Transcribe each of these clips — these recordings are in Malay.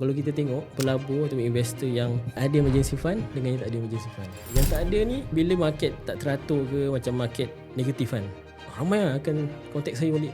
Kalau kita tengok pelabur atau investor yang ada emergency fund dengan yang tak ada emergency fund. Yang tak ada ni bila market tak teratur ke macam market negatif kan. Ramai lah akan contact saya balik.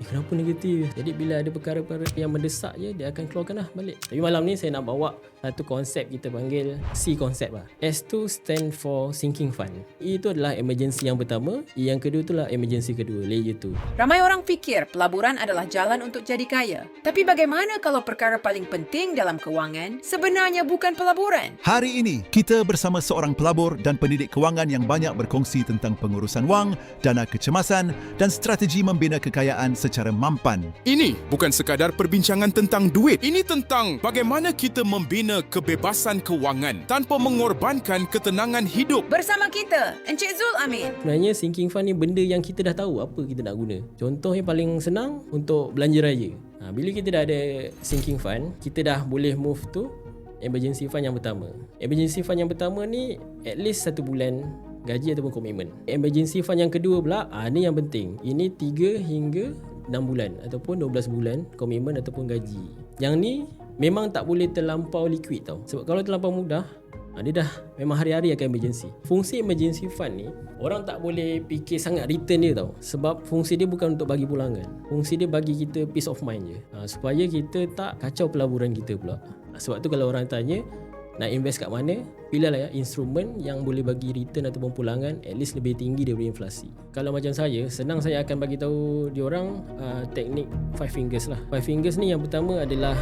Kenapa negatif? Jadi bila ada perkara-perkara yang mendesak je, dia akan keluarkan lah balik. Tapi malam ni saya nak bawa satu konsep kita panggil C konsep lah. S2 stand for sinking fund. E itu adalah emergency yang pertama. E yang kedua itulah emergency kedua, layer 2. Ramai orang fikir pelaburan adalah jalan untuk jadi kaya. Tapi bagaimana kalau perkara paling penting dalam kewangan sebenarnya bukan pelaburan? Hari ini, kita bersama seorang pelabur dan pendidik kewangan yang banyak berkongsi tentang pengurusan wang, dana kecemasan dan strategi membina kekayaan secara mampan. Ini bukan sekadar perbincangan tentang duit. Ini tentang bagaimana kita membina kebebasan kewangan tanpa mengorbankan ketenangan hidup. Bersama kita, Encik Zul Amin. Sebenarnya sinking fund ni benda yang kita dah tahu apa kita nak guna. Contoh yang paling senang untuk belanja raya. Bila kita dah ada sinking fund, kita dah boleh move to emergency fund yang pertama. Emergency fund yang pertama ni at least 1 bulan gaji ataupun komitmen. Emergency fund yang kedua pula, ni yang penting. Ini 3 hingga 6 bulan ataupun 12 bulan komitmen ataupun gaji. Yang ni memang tak boleh terlampau liquid tau. Sebab kalau terlampau mudah, dia dah memang hari-hari akan emergency. Fungsi emergency fund ni, orang tak boleh fikir sangat return dia tau. Sebab fungsi dia bukan untuk bagi pulangan. Fungsi dia bagi kita peace of mind je. Supaya kita tak kacau pelaburan kita pula. Sebab tu kalau orang tanya, nak invest kat mana, pilihlah instrumen yang boleh bagi return ataupun pulangan at least lebih tinggi daripada inflasi. Kalau macam saya, senang saya akan bagi tahu diorang teknik 5 fingers lah. 5 fingers ni yang pertama adalah,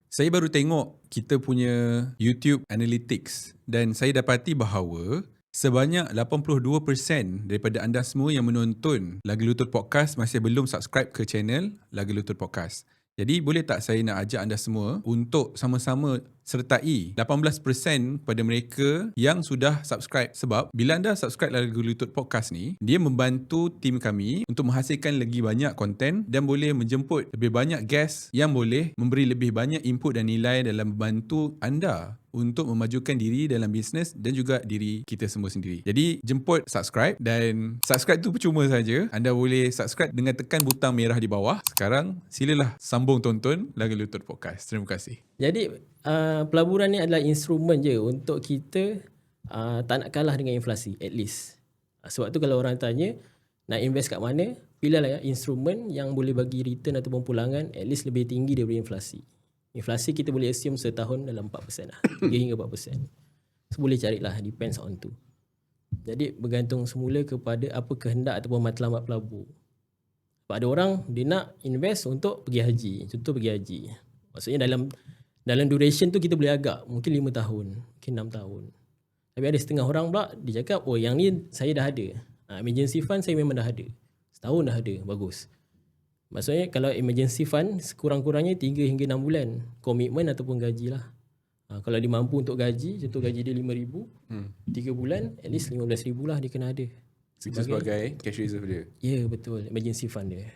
saya baru tengok kita punya YouTube Analytics dan saya dapati bahawa sebanyak 82% daripada anda semua yang menonton Lagi Lutut Podcast masih belum subscribe ke channel Lagi Lutut Podcast. Jadi boleh tak saya nak ajak anda semua untuk sama-sama sertai 18% kepada mereka yang sudah subscribe. Sebab bila anda subscribe Lagi Lutut Podcast ni, dia membantu tim kami untuk menghasilkan lagi banyak konten dan boleh menjemput lebih banyak guest yang boleh memberi lebih banyak input dan nilai dalam membantu anda untuk memajukan diri dalam bisnes dan juga diri kita semua sendiri. Jadi jemput subscribe, dan subscribe tu percuma saja. Anda boleh subscribe dengan tekan butang merah di bawah. Sekarang silalah sambung tonton Lagi Lutut Podcast. Terima kasih. jadi pelaburan ni adalah instrumen je untuk kita tak nak kalah dengan inflasi at least. Sebab tu kalau orang tanya nak invest kat mana, pilihlah instrumen yang boleh bagi return ataupun pulangan at least lebih tinggi daripada inflasi. Inflasi kita boleh assume setahun dalam 4% lah. 3 hingga 4%. So boleh carilah, depends on tu. Jadi bergantung semula kepada apa kehendak ataupun matlamat pelabur. Sebab ada orang dia nak invest untuk pergi haji. Contoh pergi haji. Maksudnya dalam duration tu kita boleh agak. Mungkin 5 tahun, mungkin 6 tahun. Tapi ada setengah orang pula dia cakap, oh yang ni saya dah ada. Emergency fund saya memang dah ada. Setahun dah ada, bagus. Maksudnya kalau emergency fund sekurang-kurangnya 3 hingga 6 bulan komitmen ataupun gaji lah. Kalau dia mampu untuk gaji, contoh gaji dia RM5,000, 3 bulan at least RM15,000 lah dia kena ada. Itu sebagai cash reserve dia. Ya, betul, emergency fund dia.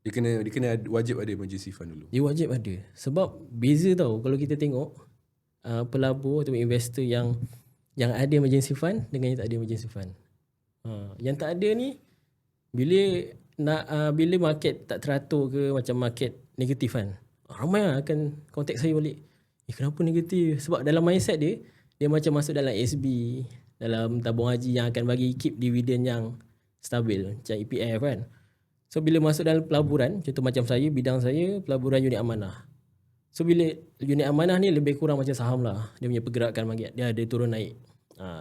Dia kena wajib ada emergency fund dulu. Dia wajib ada. Sebab beza tau kalau kita tengok pelabur atau investor yang ada emergency fund dengan yang tak ada emergency fund. Yang tak ada ni bila market tak teratur ke macam market negatif kan, ramai lah akan contact saya balik. Kenapa negatif? Sebab dalam mindset dia macam masuk dalam SB, dalam tabung haji yang akan bagi keep dividen yang stabil macam EPF kan. So bila masuk dalam pelaburan, contoh macam saya, bidang saya pelaburan unit amanah. So bila unit amanah ni lebih kurang macam saham lah, dia punya pergerakan market dia ada turun naik.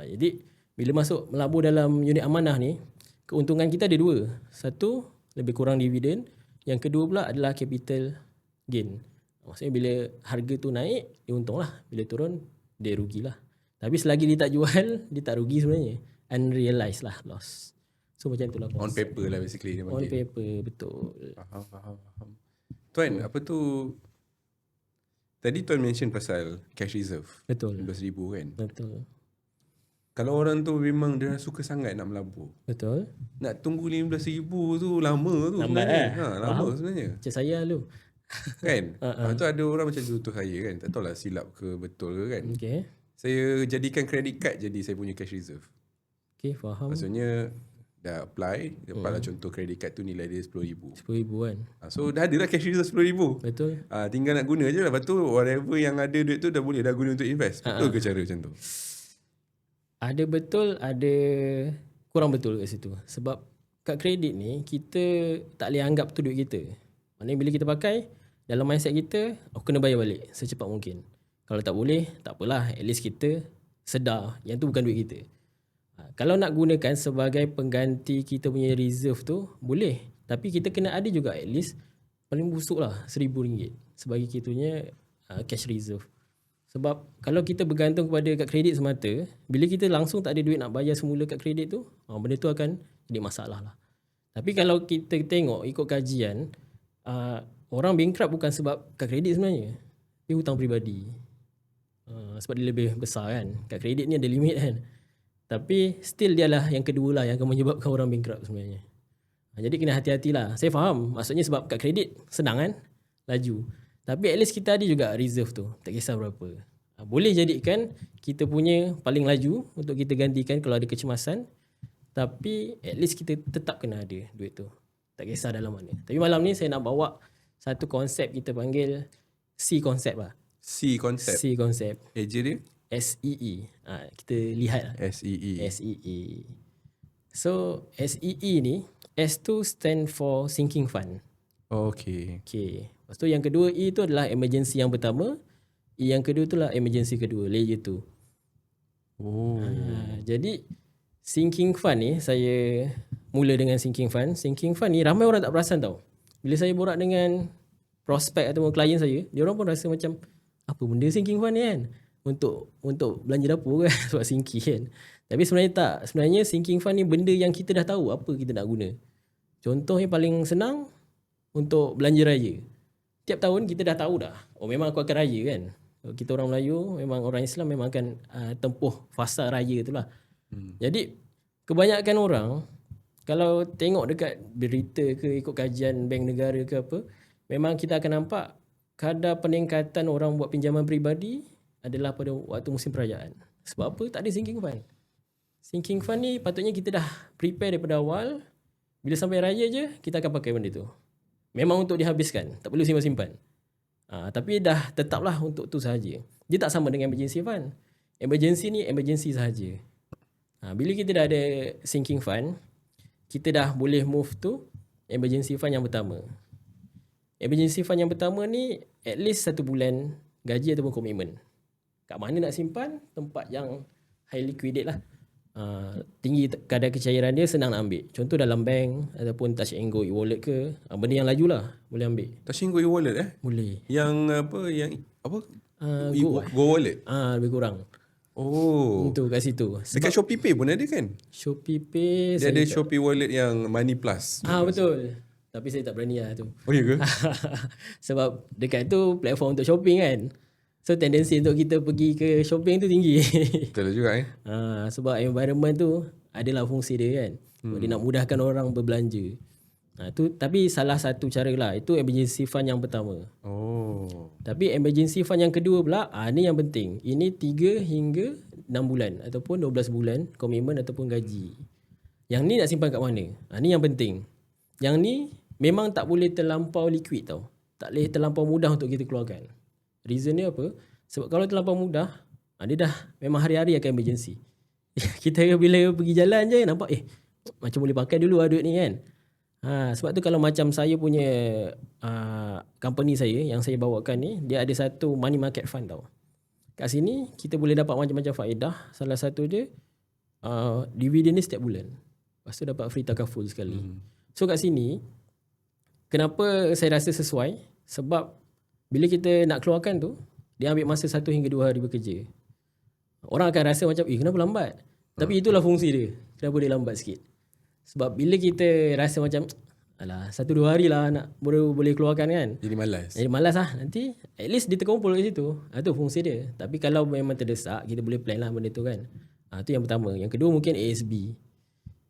Jadi bila masuk melabur dalam unit amanah ni, keuntungan kita ada 2. Satu, lebih kurang dividen. Yang kedua pula adalah capital gain. Maksudnya bila harga tu naik, dia untung lah. Bila turun, dia rugilah. Tapi selagi dia tak jual, dia tak rugi sebenarnya. Unrealized lah loss. So macam itulah konsep. On paper lah basically dia On panggil. paper, betul. Faham. Tuan, apa tu, tadi Tuan mention pasal cash reserve. Betul. RM15,000 kan. Betul. Kalau orang tu memang dia suka sangat nak melabur, Betul. nak tunggu RM15,000 tu lama tu Lambat sebenarnya. Lama Faham? sebenarnya. Macam saya lu. Kan? Tu ada orang macam tu saya kan. Tak tahulah silap ke betul ke kan. Okay. Saya jadikan credit card jadi saya punya cash reserve. Okay, faham. Maksudnya dah apply, dapatlah contoh credit card tu nilai dia RM10,000. RM10,000 kan. So dah ada lah cash reserve RM10,000. Betul. Tinggal nak guna je lah. Lepas tu whatever yang ada duit tu dah boleh dah guna untuk invest. Betul ke cara macam tu? Ada betul, ada kurang betul kat situ. Sebab kad kredit ni kita tak boleh anggap tu duit kita. Maknanya bila kita pakai, dalam mindset kita, aku kena bayar balik secepat mungkin. Kalau tak boleh, tak apalah. At least kita sedar yang tu bukan duit kita. Kalau nak gunakan sebagai pengganti kita punya reserve tu, boleh. Tapi kita kena ada juga at least paling busuk lah RM1,000 sebagai kita punya cash reserve. Sebab kalau kita bergantung kepada kad kredit semata, bila kita langsung tak ada duit nak bayar semula kad kredit tu, benda tu akan jadi masalah lah. Tapi kalau kita tengok ikut kajian, orang bankrupt bukan sebab kad kredit sebenarnya. Dia hutang peribadi. Sebab dia lebih besar kan. Kad kredit ni ada limit kan. Tapi still dia lah yang kedua lah yang akan menyebabkan orang bankrupt sebenarnya. Jadi kena hati-hatilah. Saya faham. Maksudnya sebab kad kredit senang kan. Laju. Tapi at least kita ada juga reserve tu. Tak kisah berapa. Boleh jadikan kita punya paling laju untuk kita gantikan kalau ada kecemasan. Tapi at least kita tetap kena ada duit tu. Tak kisah dalam mana. Tapi malam ni saya nak bawa satu konsep kita panggil C konsep lah. C konsep. C konsep. Eja dia? SEE. Kita lihat lah. SEE. SEE. So SEE ni, S tu stand for sinking fund. Okay. Okay. Lepas tu yang kedua E tu adalah emergency yang pertama. E yang kedua tu lah emergency kedua, layer 2. Jadi sinking fund ni, saya mula dengan sinking fund. Sinking fund ni ramai orang tak perasan tau. Bila saya borak dengan prospek atau klien saya, dia orang pun rasa macam apa benda sinking fund ni kan? Untuk belanja dapur kan sebab sinking kan. Tapi sebenarnya tak. Sebenarnya sinking fund ni benda yang kita dah tahu apa kita nak guna. Contoh yang paling senang untuk belanja raya. Tiap tahun kita dah tahu dah. Memang aku akan raya kan. Kita orang Melayu, memang orang Islam memang akan tempuh fasa raya tu lah. Jadi kebanyakan orang kalau tengok dekat berita ke ikut kajian bank negara ke apa, memang kita akan nampak kadar peningkatan orang buat pinjaman peribadi adalah pada waktu musim perayaan. Sebab apa? Tak ada sinking fund. Sinking fund ni patutnya kita dah prepare daripada awal. Bila sampai raya je, kita akan pakai benda tu. Memang untuk dihabiskan. Tak perlu simpan-simpan. Tapi dah tetaplah untuk tu sahaja. Dia tak sama dengan emergency fund. Emergency ni emergency sahaja. Bila kita dah ada sinking fund, kita dah boleh move tu emergency fund yang pertama. Emergency fund yang pertama ni at least 1 bulan gaji ataupun komitmen. Kat mana nak simpan? Tempat yang high liquidate lah. Tinggi kadar kecairan dia, senang nak ambil. Contoh dalam bank ataupun touch and go e-wallet ke. Benda yang laju lah boleh ambil. Touch and go e-wallet Boleh. Yang apa? Yang apa? Go wallet? Lebih kurang. Untuk kat situ. Dekat Shopee Pay pun ada kan? Shopee Pay Dia ada Shopee Wallet yang Money Plus. Betul. Tapi saya tak berani lah tu. Oh ya ke? Sebab dekat tu platform untuk shopping kan. So tendensi untuk kita pergi ke shopping tu tinggi. Betul juga Sebab environment tu adalah fungsi dia kan. Dia nak mudahkan orang berbelanja. Tu tapi salah satu cara lah. Itu emergency fund yang pertama. Tapi emergency fund yang kedua pula, ni yang penting. Ini 3 hingga 6 bulan ataupun 12 bulan komitmen ataupun gaji. Yang ni nak simpan kat mana? Ni yang penting. Yang ni memang tak boleh terlampau liquid tau. Tak boleh terlampau mudah untuk kita keluarkan. Reason dia apa? Sebab kalau terlampau mudah, dia dah memang hari-hari akan emergency. Kita bila pergi jalan je nampak macam boleh pakai dulu duit ni kan. Sebab tu kalau macam saya punya company saya yang saya bawakan ni, dia ada satu money market fund tau. Kat sini kita boleh dapat macam-macam faedah. Salah satu dia dividen ni setiap bulan. Lepas tu dapat free takaful sekali. So kat sini kenapa saya rasa sesuai? Sebab bila kita nak keluarkan tu, dia ambil masa 1 hingga 2 hari bekerja. Orang akan rasa macam, kenapa lambat? Tapi itulah fungsi dia. Kenapa dia lambat sikit? Sebab bila kita rasa macam, 1-2 hari lah nak baru boleh keluarkan kan. Jadi malas lah. Nanti at least dia terkumpul kat situ. Itu fungsi dia. Tapi kalau memang terdesak, kita boleh plan lah benda tu kan. Itu yang pertama. Yang kedua mungkin ASB.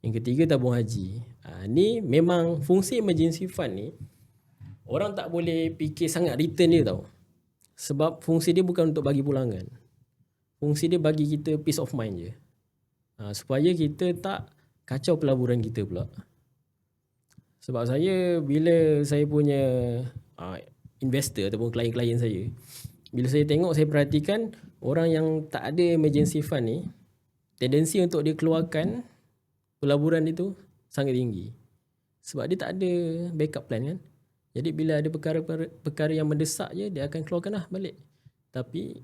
Yang ketiga tabung haji. Ni memang fungsi emergency fund ni, orang tak boleh fikir sangat return dia tau. Sebab fungsi dia bukan untuk bagi pulangan. Fungsi dia bagi kita peace of mind je. Supaya kita tak kacau pelaburan kita pula. Sebab bila saya punya investor ataupun klien-klien saya, bila saya tengok, saya perhatikan orang yang tak ada emergency fund ni, tendensi untuk dia keluarkan pelaburan itu sangat tinggi. Sebab dia tak ada backup plan kan. Jadi bila ada perkara yang mendesak je, dia akan keluarkan lah balik. Tapi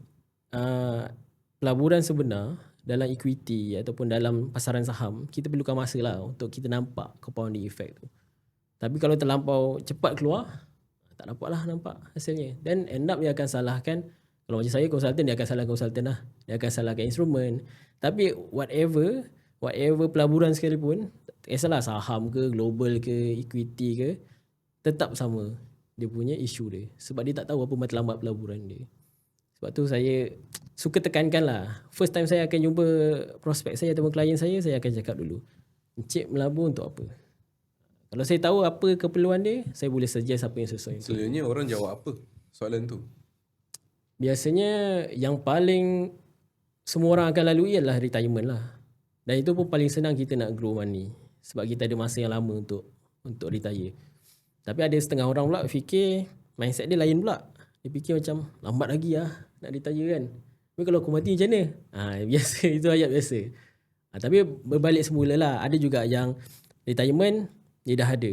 pelaburan sebenar dalam equity ataupun dalam pasaran saham, kita perlukan masa lah untuk kita nampak compounding effect tu. Tapi kalau terlampau cepat keluar, tak nampak hasilnya. Dan end up dia akan salahkan, kalau macam saya konsultan, dia akan salahkan konsultan lah. Dia akan salahkan instrumen. Tapi whatever pelaburan sekalipun, tak kisahlah saham ke, global ke, equity ke, tetap sama dia punya isu dia. Sebab dia tak tahu apa matlamat pelaburan dia. Sebab tu saya suka tekankan lah. First time saya akan jumpa prospek saya ataupun klien saya akan cakap dulu, Encik melabur untuk apa? Kalau saya tahu apa keperluan dia, saya boleh suggest apa yang sesuai. Selalunya orang jawab apa soalan tu? Biasanya yang paling semua orang akan lalui adalah retirement lah. Dan itu pun paling senang kita nak grow money. Sebab kita ada masa yang lama untuk retire. Tapi ada setengah orang pula fikir, mindset dia lain pula. Dia fikir macam, lambat lagi lah nak retire kan. Tapi kalau aku mati macam mana? Biasa, itu ayat biasa. Tapi berbalik semula lah. Ada juga yang retirement, dia dah ada.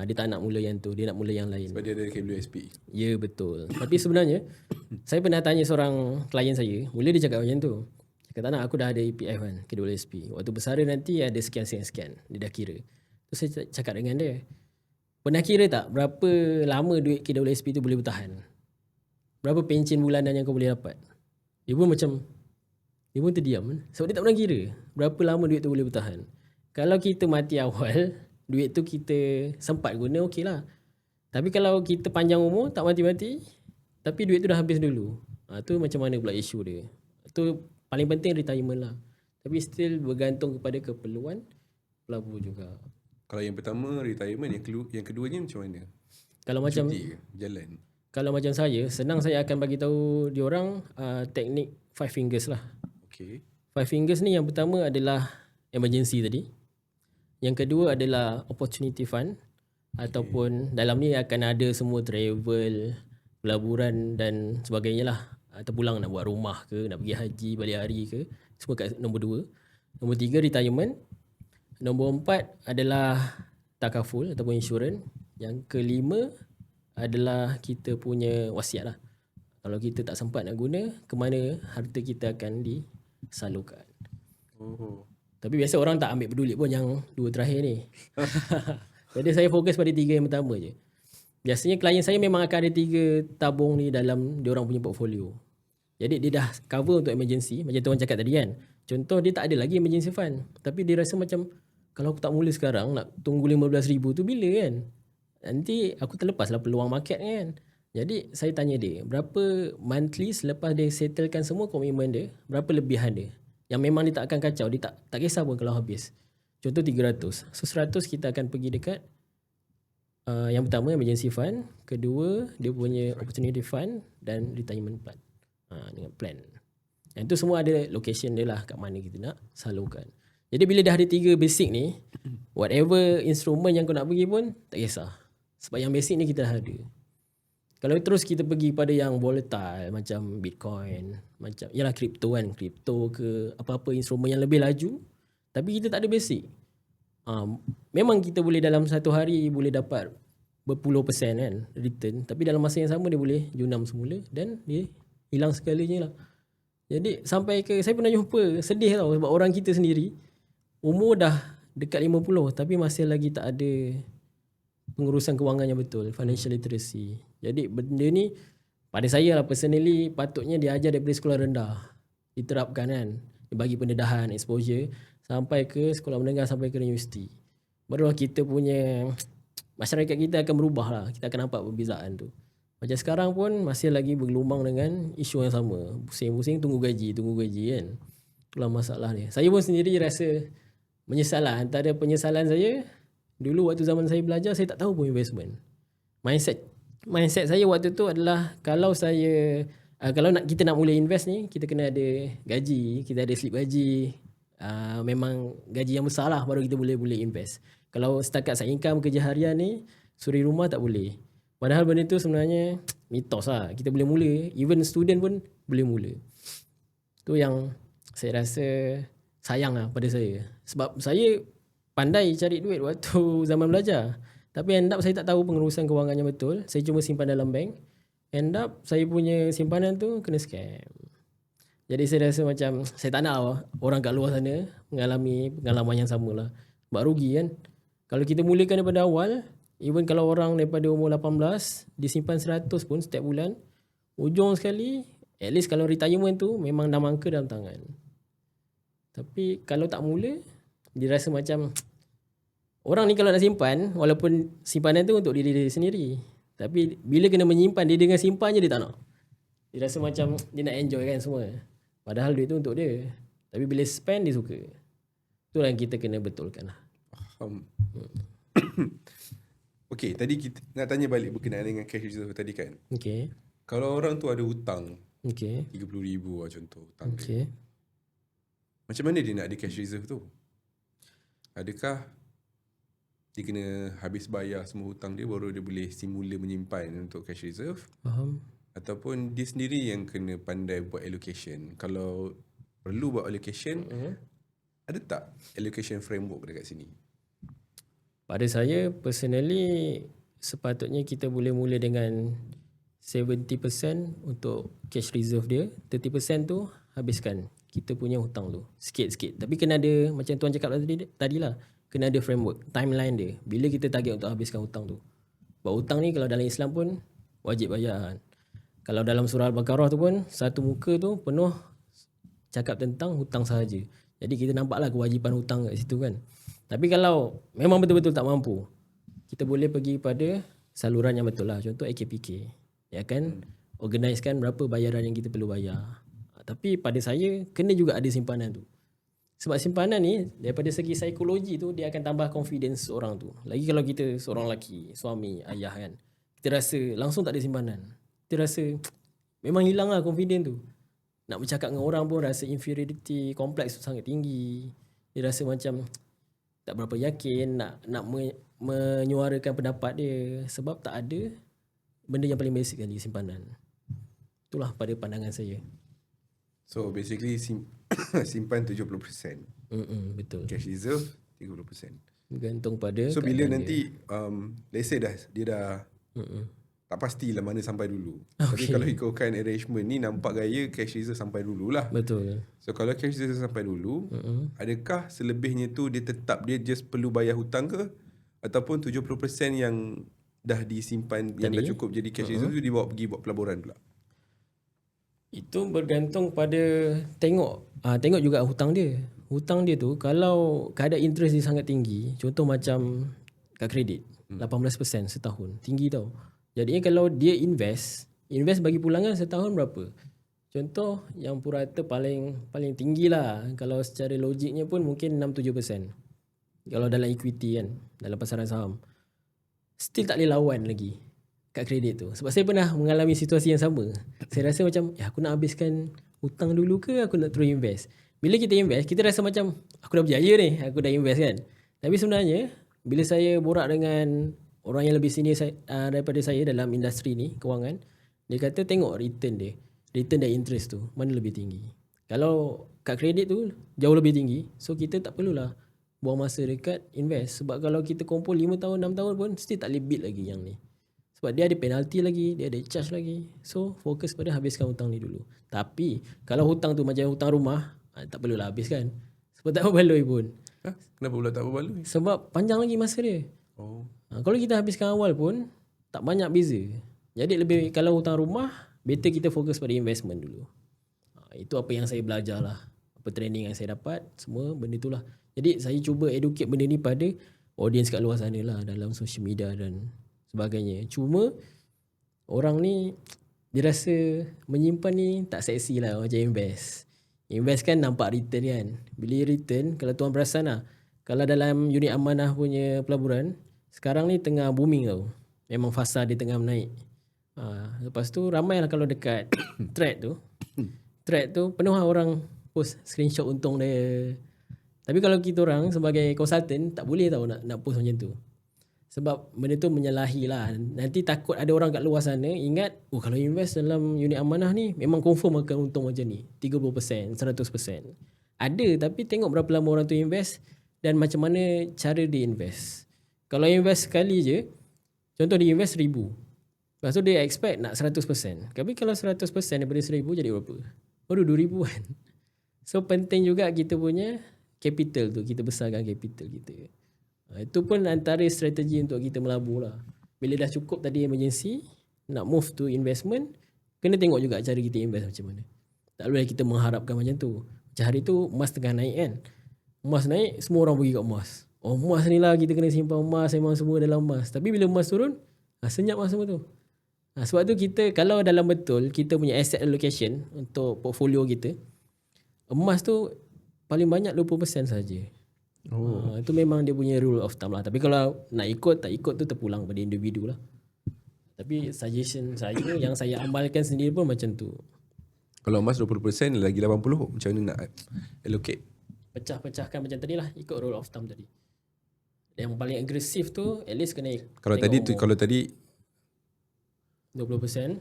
Dia tak nak mula yang tu, dia nak mula yang lain. Sebab dia ada KWSP. Ya, betul. Tapi sebenarnya, saya pernah tanya seorang klien saya, mula dia cakap macam tu. Cakap tak nak, aku dah ada EPF kan, KWSP. Waktu bersara nanti ada sekian. Dia dah kira. Terus saya cakap dengan dia, pernah kira tak berapa lama duit KWSP tu boleh bertahan? Berapa pencen bulanan yang kau boleh dapat? Dia pun terdiam. Sebab dia tak pernah kira berapa lama duit tu boleh bertahan. Kalau kita mati awal, duit tu kita sempat guna, okey lah. Tapi kalau kita panjang umur, tak mati-mati, tapi duit tu dah habis dulu. Tu macam mana pula isu dia? Tu paling penting retirement lah. Tapi still bergantung kepada keperluan pelabur juga. Kalau yang pertama retirement, yang keduanya macam mana? Kalau macam cuti ke? Jalan. Kalau macam saya, senang saya akan bagi tahu diorang teknik 5 fingers lah. Okay. 5 fingers ni yang pertama adalah emergency tadi. Yang kedua adalah opportunity fund. Ataupun dalam ni akan ada semua travel, pelaburan dan sebagainya lah. Terpulang nak buat rumah ke, nak pergi haji, balik hari ke. Semua kat nombor 2. Nombor 3 retirement. Nombor 4 adalah takaful ataupun insurans. Yang kelima adalah kita punya wasiat lah. Kalau kita tak sempat nak guna, ke mana harta kita akan disalurkan. Tapi biasa orang tak ambil peduli pun yang 2 terakhir ni. Jadi saya fokus pada 3 yang pertama je. Biasanya klien saya memang akan ada 3 tabung ni dalam diorang punya portfolio. Jadi dia dah cover untuk emergency. Macam tuan cakap tadi kan. Contoh dia tak ada lagi emergency fund. Tapi dia rasa macam, kalau aku tak mula sekarang, nak tunggu 15,000 tu bila kan? Nanti aku terlepas lah peluang market kan. Jadi saya tanya dia, berapa monthly selepas dia settlekan semua komitmen dia, berapa lebihan dia? Yang memang dia tak akan kacau, dia tak kisah pun kalau habis. Contoh 300. So 100 kita akan pergi dekat yang pertama emergency fund, kedua dia punya opportunity fund dan retirement plan. Dengan plan. Yang tu semua ada location dia lah, kat mana kita nak salurkan. Jadi bila dah ada 3 basic ni, whatever instrument yang kau nak pergi pun tak kisah. Sebab yang basic ni kita dah ada. Kalau terus kita pergi pada yang volatile macam Bitcoin, macam yalah kripto kan, kripto ke apa-apa instrumen yang lebih laju, tapi kita tak ada basic. Memang kita boleh dalam satu hari boleh dapat berpuluh persen kan return, tapi dalam masa yang sama dia boleh junam semula dan dia hilang segalanya lah. Jadi sampai ke saya pernah jumpa, sedih tau sebab orang kita sendiri umur dah dekat 50 tapi masih lagi tak ada pengurusan kewangan yang betul, financial literacy. Jadi benda ni pada saya lah personally patutnya diajar daripada sekolah rendah, diterapkan kan, dibagi pendedahan, exposure sampai ke sekolah menengah sampai ke universiti. Barulah kita punya masyarakat kita akan berubah lah, kita akan nampak perbezaan tu. Macam sekarang pun masih lagi bergelumang dengan isu yang sama, pusing-pusing tunggu gaji kan. Itulah masalah ni. Saya pun sendiri rasa menyesal lah. Antara penyesalan saya, dulu waktu zaman saya belajar, saya tak tahu pun investment. Mindset saya waktu tu adalah kalau kita nak mula invest ni, kita kena ada gaji, kita ada slip gaji, memang gaji yang besar lah baru kita boleh invest. Kalau setakat side income kerja harian ni, suri rumah tak boleh. Padahal benda tu sebenarnya mitos lah. Kita boleh mula, even student pun boleh mula. Tu yang saya rasa sayang lah pada saya. Sebab saya pandai cari duit waktu zaman belajar. Tapi end up saya tak tahu pengurusan kewangannya betul. Saya cuma simpan dalam bank. End up saya punya simpanan tu kena scam. Jadi saya rasa macam saya tak nak orang kat luar sana mengalami pengalaman yang sama lah. Sebab rugi kan. Kalau kita mulakan daripada awal, even kalau orang daripada umur 18 disimpan 100 pun setiap bulan, ujung sekali at least kalau retirement tu memang dah mangka dalam tangan. Tapi kalau tak mula, dia rasa macam orang ni kalau nak simpan, walaupun simpanan tu untuk diri dia sendiri, tapi bila kena menyimpan, dia dengan simpan je dia tak nak. Dia rasa macam dia nak enjoy kan semua. Padahal duit tu untuk dia. Tapi bila spend dia suka. Itulah yang kita kena betulkan lah. Okay, tadi kita nak tanya balik berkenaan dengan cash reserve tadi kan. Okay. Kalau orang tu ada hutang Okay. 30,000 lah contoh hutang dia. Okay. Macam mana dia nak ada cash reserve tu? Adakah dia kena habis bayar semua hutang dia baru dia boleh simula menyimpan untuk cash reserve? Faham. Ataupun dia sendiri yang kena pandai buat allocation? Kalau perlu buat allocation, ada tak allocation framework dekat sini? Pada saya personally, sepatutnya kita boleh mula dengan 70% untuk cash reserve dia. 30% tu habiskan kita punya hutang tu sikit-sikit. Tapi kena ada, macam tuan cakap tadi lah, kena ada framework, timeline dia. Bila kita target untuk habiskan hutang tu. Sebab hutang ni kalau dalam Islam pun wajib bayar kan. Kalau dalam surah Al-Baqarah tu pun satu muka tu penuh cakap tentang hutang sahaja. Jadi kita nampaklah kewajipan hutang kat situ kan. Tapi kalau memang betul-betul tak mampu, kita boleh pergi pada saluran yang betul lah. Contoh AKPK. Ya kan? Organisekan berapa bayaran yang kita perlu bayar. Tapi pada saya kena juga ada simpanan tu. Sebab simpanan ni daripada segi psikologi tu dia akan tambah confidence orang tu. Lagi kalau kita seorang lelaki, suami, ayah kan. Kita rasa langsung tak ada simpanan. Kita rasa memang hilang lah confidence tu. Nak bercakap dengan orang pun rasa inferiority complex tu sangat tinggi. Dia rasa macam tak berapa yakin nak menyuarakan pendapat dia. Sebab tak ada benda yang paling basic kan di simpanan. Itulah pada pandangan saya. So basically simpan 70%. Betul. Cash reserve 30%. Bergantung pada So bila keadaan nanti let's say dia dah tak pastilah mana sampai dulu. Tapi Okay. kalau ikutkan arrangement ni nampak gaya cash reserve sampai dululah. Betul. So kalau cash reserve sampai dulu, adakah selebihnya tu dia tetap dia just perlu bayar hutang ke? Ataupun 70% yang dah disimpan yang dah cukup jadi cash reserve tu dibawa pergi buat pelaburan pula? Itu bergantung pada tengok juga hutang dia. Hutang dia tu kalau kadar interest dia sangat tinggi, contoh macam kad kredit 18% setahun, tinggi tau. Jadinya kalau dia invest bagi pulangan setahun berapa? Contoh yang purata paling tinggi lah, kalau secara logiknya pun mungkin 6-7%. Kalau dalam equity kan, dalam pasaran saham. Still tak boleh lawan lagi kad kredit tu. Sebab saya pernah mengalami situasi yang sama. Saya rasa macam aku nak habiskan hutang dulu ke aku nak terus invest. Bila kita invest, kita rasa macam aku dah berjaya ni, aku dah invest kan. Tapi sebenarnya bila saya borak dengan orang yang lebih senior daripada saya dalam industri ni, kewangan, dia kata tengok return dia. Return dan interest tu mana lebih tinggi. Kalau kad kredit tu jauh lebih tinggi, so kita tak perlulah buang masa dekat invest. Sebab kalau kita kumpul 5 tahun, 6 tahun pun still tak boleh beat lagi yang ni. Sebab dia ada penalty lagi, dia ada charge lagi. So fokus pada habiskan hutang ni dulu. Tapi kalau hutang tu macam hutang rumah, tak perlulah habiskan. Sebab tak berbaloi pun. Kenapa pula tak berbaloi? Sebab panjang lagi masa dia. Oh. Kalau kita habiskan awal pun tak banyak beza. Jadi lebih kalau hutang rumah, better kita fokus pada investment dulu. Itu apa yang saya belajar lah. Apa training yang saya dapat, semua benda tu lah. Jadi saya cuba educate benda ni pada audience kat luar sana lah, dalam social media dan sebagainya. Cuma orang ni dia rasa menyimpan ni tak seksi lah macam invest. Invest kan nampak return kan. Bila return, kalau tuan perasan lah, kalau dalam unit amanah punya pelaburan, sekarang ni tengah booming tau. Memang fasa dia tengah menaik. Lepas tu ramai lah kalau dekat thread tu penuh lah orang post screenshot untung dia. Tapi kalau kita orang sebagai consultant tak boleh tahu nak post macam tu. Sebab benda tu menyalahi lah. Nanti takut ada orang kat luar sana ingat, kalau invest dalam unit amanah ni memang confirm akan untung macam ni. 30%, 100%. Ada, tapi tengok berapa lama orang tu invest dan macam mana cara dia invest. Kalau invest sekali je, contoh dia invest 1,000. Lepas tu dia expect nak 100%. Tapi kalau 100% daripada 1,000 jadi berapa? Baru 2,000 kan. So penting juga kita punya capital tu, kita besarkan capital kita. Itu pun antara strategi untuk kita melabur lah. Bila dah cukup tadi emergency, nak move to investment, kena tengok juga cara kita invest macam mana. Tak boleh kita mengharapkan macam tu. Macam hari tu emas tengah naik kan. Emas naik, semua orang pergi kat emas. Emas ni lah kita kena simpan emas, memang semua dalam emas. Tapi bila emas turun, senyap lah semua tu. Sebab tu kita, kalau dalam betul kita punya asset allocation untuk portfolio kita, emas tu paling banyak 20% saja. Itu memang dia punya rule of thumb lah. Tapi kalau nak ikut tak ikut tu terpulang pada individu lah. Tapi suggestion saya yang saya amalkan sendiri pun macam tu. Kalau emas 20% lagi 80, macam mana nak allocate? Pecah-pecahkan macam tadi lah, ikut rule of thumb tadi. Yang paling agresif tu at least kena Kalau tadi 20%.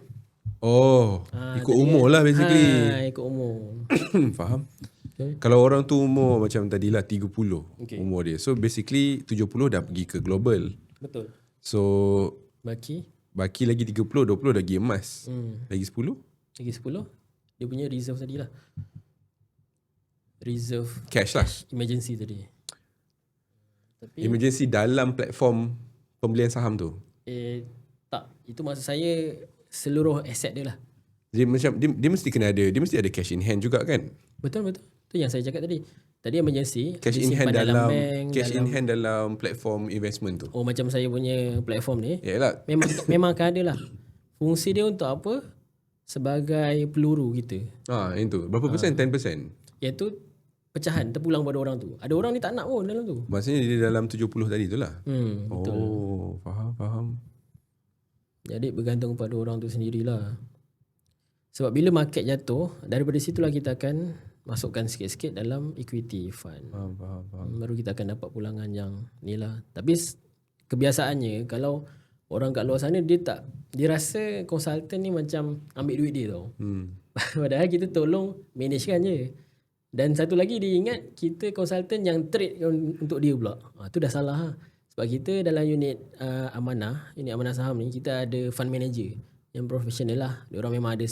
Ikut umur lah basically. Ikut umur. Faham? Okay. Kalau orang tu umur macam tadilah 30 Okay. umur dia. So basically 70 dah pergi ke global. Betul. So Baki lagi 30, 20 lagi emas. Lagi 10? Lagi 10 dia punya reserve tadi lah. Reserve Cash lah. emergency tadi. Tapi Emergency dalam platform pembelian saham tu. tak, itu maksud saya seluruh aset dia lah. Jadi macam dia mesti kena ada, dia mesti ada cash in hand juga kan? Betul. Tu yang saya cakap tadi. Tadi emergency Cash in hand disimpan dalam bank, cash in hand dalam platform investment tu. macam saya punya platform ni. Yalah. Memang akan ada lah. Fungsi dia untuk apa? Sebagai peluru kita. Itu. Berapa persen? 10%? Iaitu pecahan terpulang pada orang tu. Ada orang ni tak nak pun dalam tu. Maksudnya dia dalam 70 tadi tu lah. Betul. Faham. Jadi bergantung pada orang tu sendirilah. Sebab bila market jatuh, daripada situlah kita akan masukkan sikit-sikit dalam equity fund. Faham. Baru kita akan dapat pulangan yang ni lah. Tapi kebiasaannya kalau orang kat luar sana dia rasa konsultan ni macam ambil duit dia tau. Padahal kita tolong managekan je. Dan satu lagi dia ingat kita konsultan yang trade untuk dia pula. Tu dah salah lah. Sebab kita dalam unit amanah saham ni, kita ada fund manager yang profesional lah. Dia orang memang ada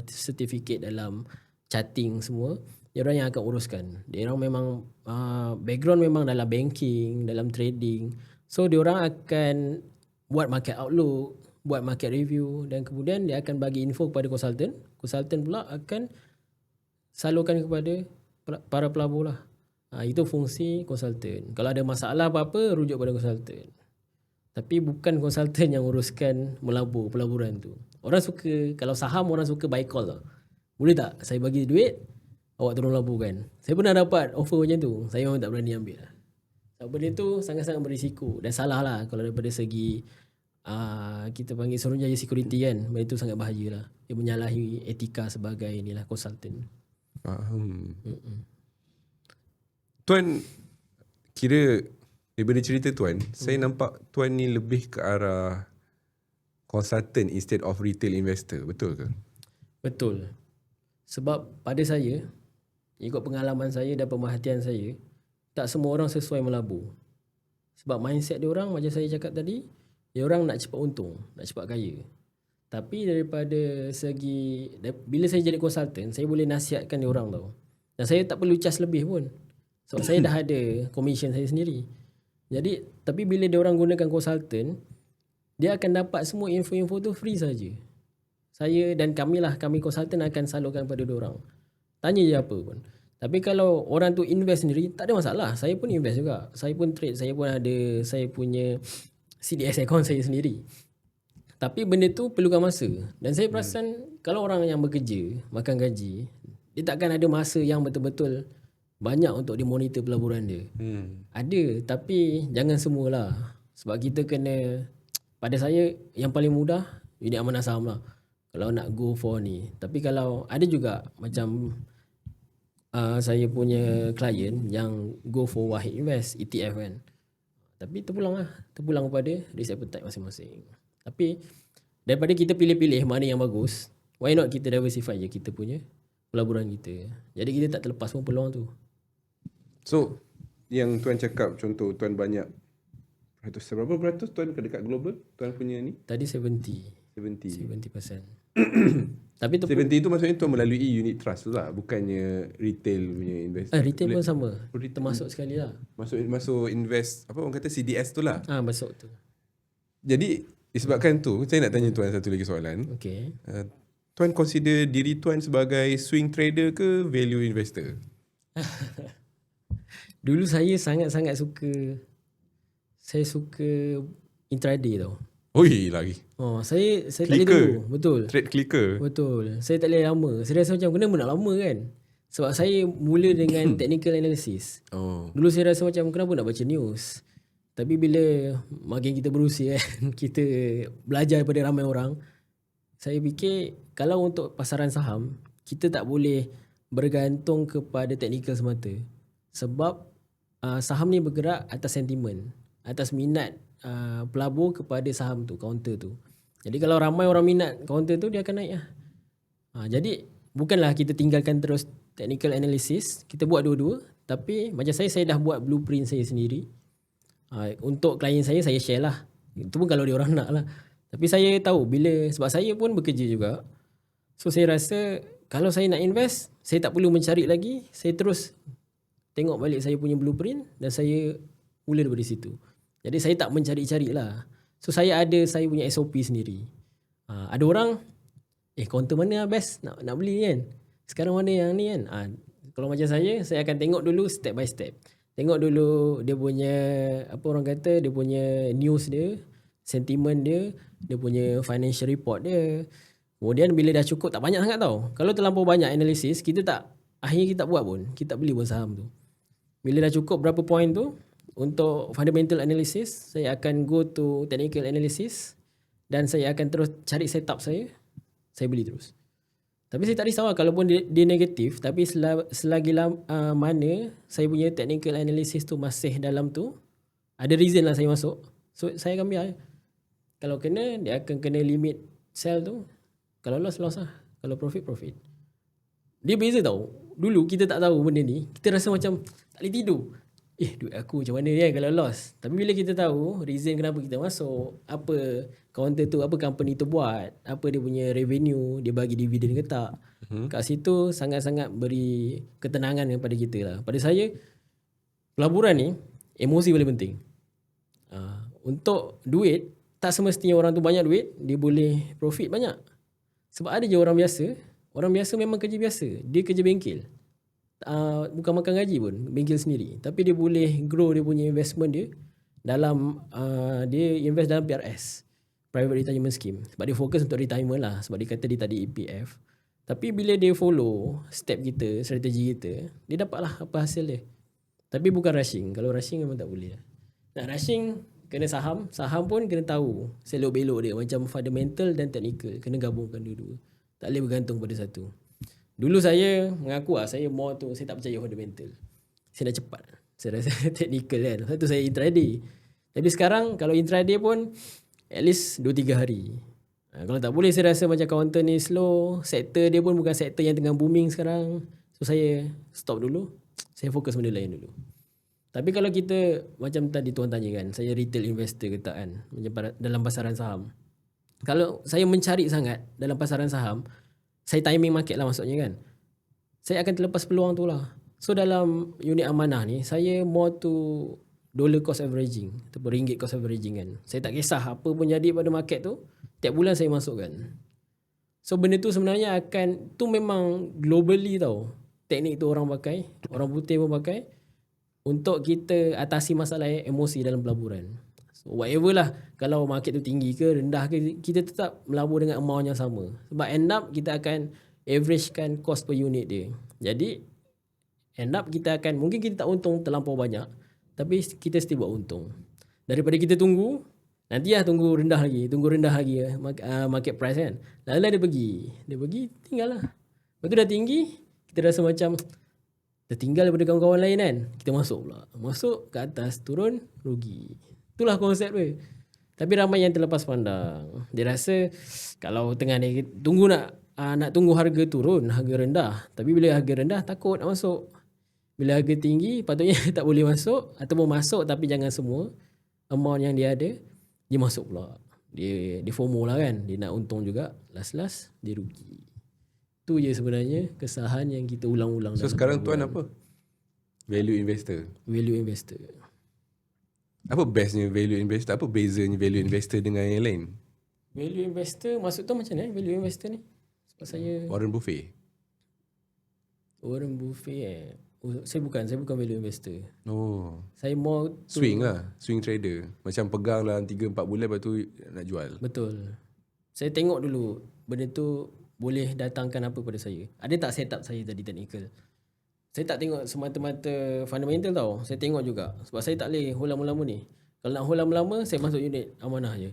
certificate dalam charting semua. Dia orang yang akan uruskan. Dia orang memang background memang dalam banking, dalam trading. So dia orang akan buat market outlook, buat market review, dan kemudian dia akan bagi info kepada konsultan. Konsultan pula akan salurkan kepada para pelabur lah. Itu fungsi konsultan. Kalau ada masalah apa-apa, rujuk pada konsultan. Tapi bukan konsultan yang uruskan pelaburan tu. Orang suka, kalau saham orang suka buy call lah. Boleh tak saya bagi duit, awak tolong laburkan. Saya pernah dapat offer macam tu. Saya memang tak berani ambil lah. Sebab benda tu sangat-sangat berisiko. Dan salah lah kalau daripada segi kita panggil Suruhanjaya security kan. Benda tu sangat bahaya lah. Dia menyalahi etika sebagai inilah konsultan. Faham. Tuan, kira daripada cerita Tuan, saya nampak Tuan ni lebih ke arah consultant instead of retail investor. Betul ke? Betul. Sebab pada saya, ikut pengalaman saya dan pemerhatian saya, tak semua orang sesuai melabur. Sebab mindset dia orang, macam saya cakap tadi, dia orang nak cepat untung, nak cepat kaya. Tapi daripada segi, bila saya jadi konsultan, saya boleh nasihatkan dia orang tau. Dan saya tak perlu charge lebih pun. Sebab saya dah ada commission saya sendiri. Jadi, tapi bila dia orang gunakan konsultan, dia akan dapat semua info-info tu free saja. Saya dan kami konsultan akan salurkan pada dia orang. Tanya je apa pun. Tapi kalau orang tu invest sendiri, tak ada masalah. Saya pun invest juga. Saya pun trade, saya pun ada saya punya CDS account saya sendiri. Tapi benda tu perlukan masa. Dan saya perasan kalau orang yang bekerja, makan gaji, dia takkan ada masa yang betul-betul banyak untuk dia monitor pelaburan dia. Ada, tapi jangan semualah. Sebab kita kena, pada saya yang paling mudah unit amanah saham lah. Kalau nak go for ni. Tapi kalau ada juga macam saya punya klien yang go for Wahid Invest ETF kan. Tapi terpulang kepada risk appetite masing-masing. Tapi daripada kita pilih-pilih mana yang bagus, why not kita diversify je kita punya pelaburan kita. Jadi kita tak terlepas pun peluang tu. So, yang tuan cakap contoh tuan banyak berapa peratus tuan dekat global tuan punya ni? Tadi 70%. 70%. Tapi 70 tu maksudnya tuan melalui unit trust tu lah, bukannya retail punya invest. retail pun sama. Termasuk sekali lah. Masuk invest apa orang kata CDS tu lah. Masuk tu. Jadi disebabkan tu saya nak tanya tuan satu lagi soalan. Okay. Tuan consider diri tuan sebagai swing trader ke value investor? Dulu saya sangat-sangat suka intraday tau. Oi lagi. Saya tak boleh Clicker. dulu. Betul. Trade clicker. Betul. Saya tak boleh lama. Saya rasa macam kenapa nak lama kan? Sebab saya mula dengan technical analysis. Dulu saya rasa macam kenapa nak baca news. Tapi bila makin kita berusia kan, kita belajar daripada ramai orang, saya fikir kalau untuk pasaran saham, kita tak boleh bergantung kepada technical semata. Sebab saham ni bergerak atas sentimen, atas minat pelabur kepada saham tu, counter tu. Jadi kalau ramai orang minat counter tu, dia akan naik lah. Jadi bukanlah kita tinggalkan terus technical analysis, kita buat dua-dua. Tapi macam saya dah buat blueprint saya sendiri. Untuk klien saya share lah. Itu pun kalau dia orang nak lah. Tapi saya tahu sebab saya pun bekerja juga. So saya rasa kalau saya nak invest, saya tak perlu mencari lagi. Saya terus tengok balik saya punya blueprint dan saya mula daripada situ. Jadi saya tak mencari-cari lah. So saya punya SOP sendiri. Ada orang, counter mana best nak beli kan? Sekarang mana yang ni kan? Kalau macam saya akan tengok dulu step by step. Tengok dulu dia punya, apa orang kata, dia punya news dia, sentiment dia, dia punya financial report dia. Kemudian bila dah cukup, tak banyak sangat tau. Kalau terlampau banyak analisis, akhirnya kita tak buat pun. Kita tak beli pun saham tu. Bila dah cukup berapa point tu, untuk fundamental analysis, saya akan go to technical analysis dan saya akan terus cari setup saya beli terus. Tapi saya tak risau lah kalaupun dia negatif, tapi selagi mana saya punya technical analysis tu masih dalam tu, ada reason lah saya masuk. So saya akan biar. Kalau kena, dia akan kena limit sell tu. Kalau loss lah. Kalau profit. Dia beza tau. Dulu kita tak tahu benda ni, kita rasa macam tak boleh tidur. Duit aku macam mana kan kalau loss. Tapi bila kita tahu reason kenapa kita masuk, apa counter tu, apa company tu buat, apa dia punya revenue, dia bagi dividen ke tak, kat situ sangat-sangat beri ketenangan kepada kita lah. Pada saya, pelaburan ni emosi paling penting. Untuk duit, tak semestinya orang tu banyak duit dia boleh profit banyak. Sebab ada je orang biasa memang kerja biasa, dia kerja bengkel, bukan makan gaji pun, bengkel sendiri, tapi dia boleh grow dia punya investment dia dalam dia invest dalam PRS, Private Retirement Scheme, sebab dia fokus untuk retirement lah, sebab dia kata dia tak ada EPF. Tapi bila dia follow step kita, strategi kita, dia dapat lah apa hasil dia. Tapi bukan rushing. Kalau rushing memang tak boleh. Nak rushing, kena saham pun kena tahu selok-belok dia, macam fundamental dan technical, kena gabungkan dua-dua. Tak boleh bergantung pada satu. Dulu saya mengaku saya more tu, saya tak percaya fundamental. Saya nak cepat. Saya rasa technical kan. Satu saya intraday. Tapi sekarang kalau intraday pun at least 2-3 hari. Kalau tak boleh, saya rasa macam counter ni slow, sektor dia pun bukan sektor yang tengah booming sekarang. So saya stop dulu. Saya fokus benda lain dulu. Tapi kalau kita macam tadi tuan tanya kan, saya retail investor ke tak kan, macam dalam pasaran saham. Kalau saya mencari sangat dalam pasaran saham, saya timing market lah maksudnya kan, saya akan terlepas peluang tu lah. So dalam unit amanah ni, saya more to dollar cost averaging ataupun ringgit cost averaging kan. Saya tak kisah apa pun jadi pada market tu, tiap bulan saya masukkan. So benda tu sebenarnya tu memang globally tau. Teknik tu orang pakai, orang putih pun pakai untuk kita atasi masalah emosi dalam pelaburan. So whatever lah, kalau market tu tinggi ke rendah ke, kita tetap melabur dengan amount yang sama. Sebab end up kita akan averagekan cost per unit dia. Jadi end up kita akan, mungkin kita tak untung terlampau banyak, tapi kita still buat untung. Daripada kita tunggu, nanti tunggu rendah lagi market price kan. Lalu dia pergi tinggal lah. Lepas tu dah tinggi, kita rasa macam tertinggal daripada kawan-kawan lain kan. Kita masuk pula. Masuk ke atas, turun, rugi. Itulah konsep dia. Tapi ramai yang terlepas pandang. Dia rasa kalau tengah ni tunggu nak tunggu harga turun, harga rendah. Tapi bila harga rendah takut nak masuk. Bila harga tinggi patutnya tak boleh masuk, ataupun masuk tapi jangan semua amount yang dia ada, dia masuk pula. Dia FOMO lah kan. Dia nak untung juga, last dia rugi. Tu je sebenarnya kesalahan yang kita ulang-ulang. So sekarang tuan apa? Value investor. Value investor. Apa bestnya value investor? Apa bezanya value investor dengan yang lain? Value investor maksud tu macam mana value investor ni? Sebab saya Warren Buffett. Warren Buffett saya bukan value investor. Oh. Saya more Swing lah. Swing trader. Macam pegang dalam 3-4 bulan lepas tu nak jual. Betul. Saya tengok dulu benda tu boleh datangkan apa pada saya. Ada tak setup saya tadi technical? Saya tak tengok semata-mata fundamental tau. Saya tengok juga. Sebab saya tak boleh hold lama-lama ni. Kalau nak hold lama-lama, saya masuk unit amanah je.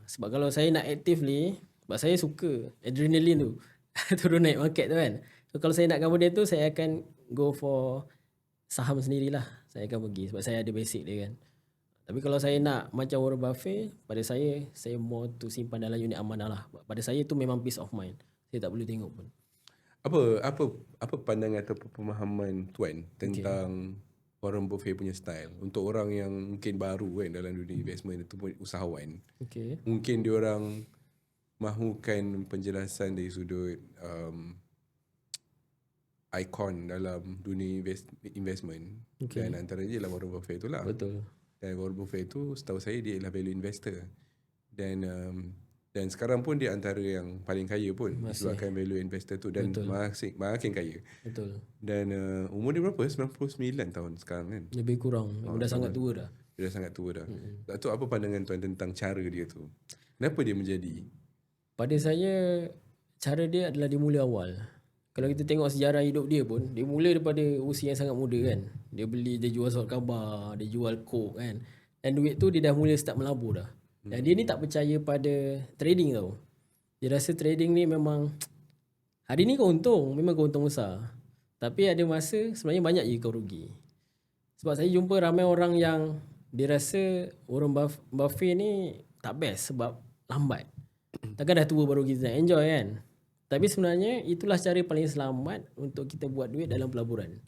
Sebab kalau saya nak actively, sebab saya suka adrenaline tu. Turun naik market tu kan. So kalau saya nakkan benda tu, saya akan go for saham sendirilah. Saya akan pergi sebab saya ada basic dia kan. Tapi kalau saya nak macam Warren Buffett, pada saya more to simpan dalam unit amanah lah. Pada saya tu memang peace of mind. Saya tak boleh tengok pun. Apa pandangan atau pemahaman tuan tentang Warren Buffett punya style untuk orang yang mungkin baru kan dalam dunia investment ataupun usahawan. Okay. Mungkin diorang mahukan penjelasan dari sudut ikon dalam dunia investment. Dan antaranya ialah Warren Buffett tu lah. Betul. Dan Warren Buffett tu setahu saya dia ialah value investor. Dan sekarang pun dia antara yang paling kaya pun disebabkan value investor tu dan makin kaya. Betul. Dan umur dia berapa? 99 tahun sekarang kan? Lebih kurang. Dah sangat tua dah. Dia dah sangat tua dah. Tak tahu apa pandangan tuan tentang cara dia tu. Kenapa dia menjadi? Pada saya, cara dia adalah dia mula awal. Kalau kita tengok sejarah hidup dia pun, dia mula daripada usia yang sangat muda kan. Dia jual surat khabar, dia jual coke kan. Dan duit tu dia dah mula start melabur dah. Dan dia ni tak percaya pada trading tau. Dia rasa trading ni memang hari ni kau untung, memang kau untung besar. Tapi ada masa sebenarnya banyak je kau rugi. Sebab saya jumpa ramai orang yang dia rasa Warren Buffett ni tak best sebab lambat. Takkan dah tua baru kita nak enjoy kan. Tapi sebenarnya itulah cara paling selamat untuk kita buat duit dalam pelaburan.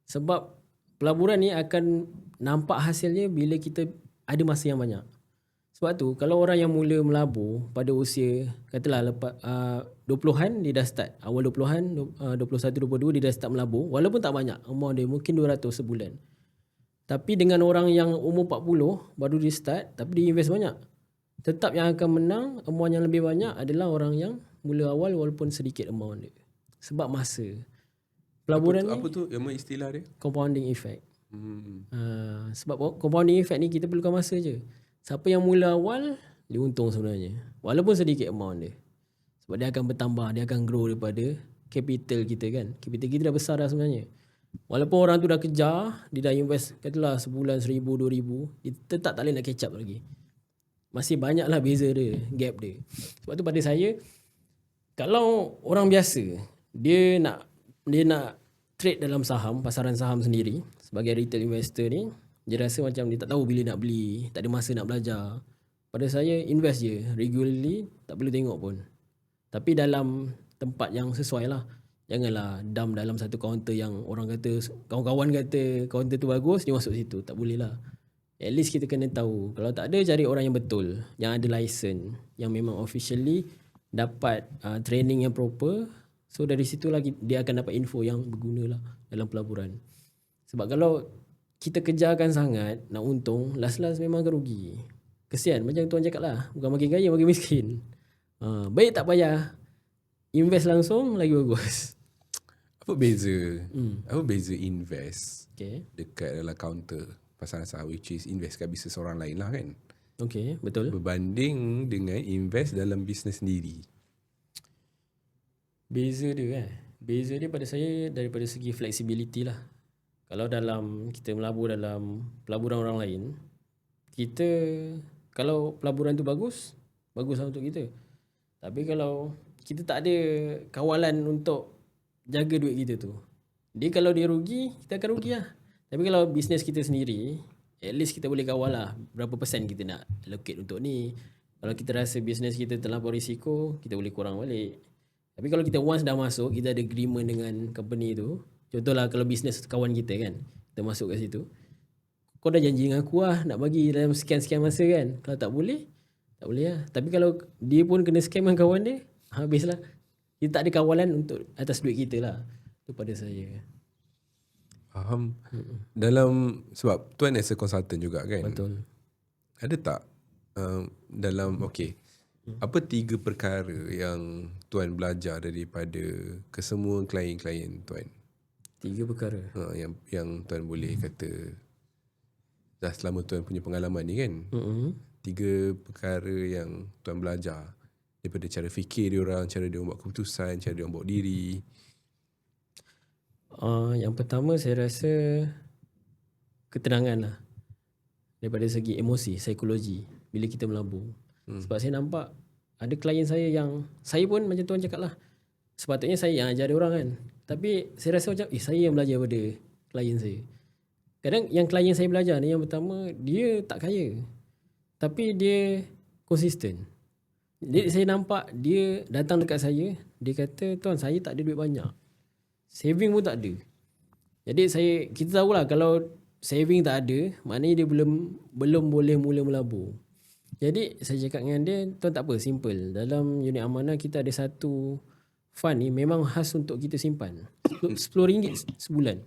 Sebab pelaburan ni akan nampak hasilnya bila kita ada masa yang banyak. Sebab tu kalau orang yang mula melabur pada usia katalah lepas 20-an dia dah start. Awal 20-an, 21, 22 dia dah start melabur. Walaupun tak banyak, amount dia mungkin 200 sebulan. Tapi dengan orang yang umur 40 baru dia start tapi dia invest banyak. Tetap yang akan menang, amount yang lebih banyak adalah orang yang mula awal walaupun sedikit amount dia. Sebab masa. Pelaburan apa tu yang istilah dia? Compounding effect. Sebab compounding effect ni kita perlukan masa je. Siapa yang mula awal, dia untung sebenarnya. Walaupun sedikit amount dia. Sebab dia akan bertambah, dia akan grow daripada capital kita kan. Capital kita dah besar dah sebenarnya. Walaupun orang tu dah kejar, dia dah invest katalah sebulan 1,000, 2,000, dia tetap tak boleh nak catch up lagi. Masih banyaklah beza dia, gap dia. Sebab tu pada saya, kalau orang biasa, dia nak trade dalam saham, pasaran saham sendiri, sebagai retail investor ni, dia rasa macam dia tak tahu bila nak beli, tak ada masa nak belajar. Pada saya, invest je regularly, tak perlu tengok pun. Tapi dalam tempat yang sesuai lah. Janganlah dump dalam satu kaunter yang orang kata, kawan-kawan kata kaunter tu bagus, dia masuk situ. Tak boleh lah. At least kita kena tahu. Kalau tak ada, cari orang yang betul, yang ada license, yang memang officially dapat training yang proper. So dari situlah dia akan dapat info yang berguna lah dalam pelaburan. Sebab kalau kita kejarkan sangat nak untung, last memang akan rugi. Kesian macam tuan cakap lah, bukan makin kaya makin miskin. Baik tak payah invest langsung lagi bagus. Apa beza? Apa beza invest dekat dalam kaunter pasaran saham, which is invest kat bisnes orang lain lah kan? Okay, betul. Berbanding dengan invest dalam bisnes sendiri. Beza dia pada saya daripada segi flexibility lah. Kalau kita melabur dalam pelaburan orang lain, kalau pelaburan tu bagus lah untuk kita. Tapi kalau kita tak ada kawalan untuk jaga duit kita tu, Dia kalau dia rugi, kita akan rugi lah. Tapi kalau bisnes kita sendiri, at least kita boleh kawal lah berapa persen kita nak allocate untuk ni. Kalau kita rasa bisnes kita terlampau risiko, kita boleh kurang balik. Tapi kalau kita once dah masuk, kita ada agreement dengan company tu. Contohlah kalau bisnes kawan kita kan, kita masuk kat situ. Kau dah janji dengan aku lah nak bagi dalam sekian-sekian masa kan. Kalau tak boleh lah. Tapi kalau dia pun kena scam dengan kawan dia, habislah. Kita tak ada kawalan untuk atas duit kita lah. Itu pada saya. Faham. Dalam, sebab Tuan as a consultant juga kan. Betul. Ada tak dalam, apa 3 perkara yang Tuan belajar daripada kesemua klien-klien Tuan? 3 perkara. Yang Tuan boleh kata dah selama Tuan punya pengalaman ni kan. 3 perkara yang Tuan belajar daripada cara fikir diorang, cara diorang buat keputusan, cara diorang bawa diri. Yang pertama saya rasa ketenangan lah. Daripada segi emosi, psikologi bila kita melabur. Sebab saya nampak ada klien saya yang, saya pun macam Tuan cakap lah, sepatutnya saya yang ajar dia orang kan. Tapi saya rasa macam saya yang belajar daripada klien saya. Kadang yang klien saya belajar ni, yang pertama, dia tak kaya, tapi dia konsisten. Jadi saya nampak dia datang dekat saya, dia kata, Tuan saya tak ada duit banyak, saving pun tak ada. Jadi kita tahulah kalau saving tak ada, maknanya dia belum boleh mula melabur. Jadi saya cakap dengan dia, Tuan tak apa, simple. Dalam unit amanah kita ada satu fund ni memang khas untuk kita simpan. RM10 sebulan.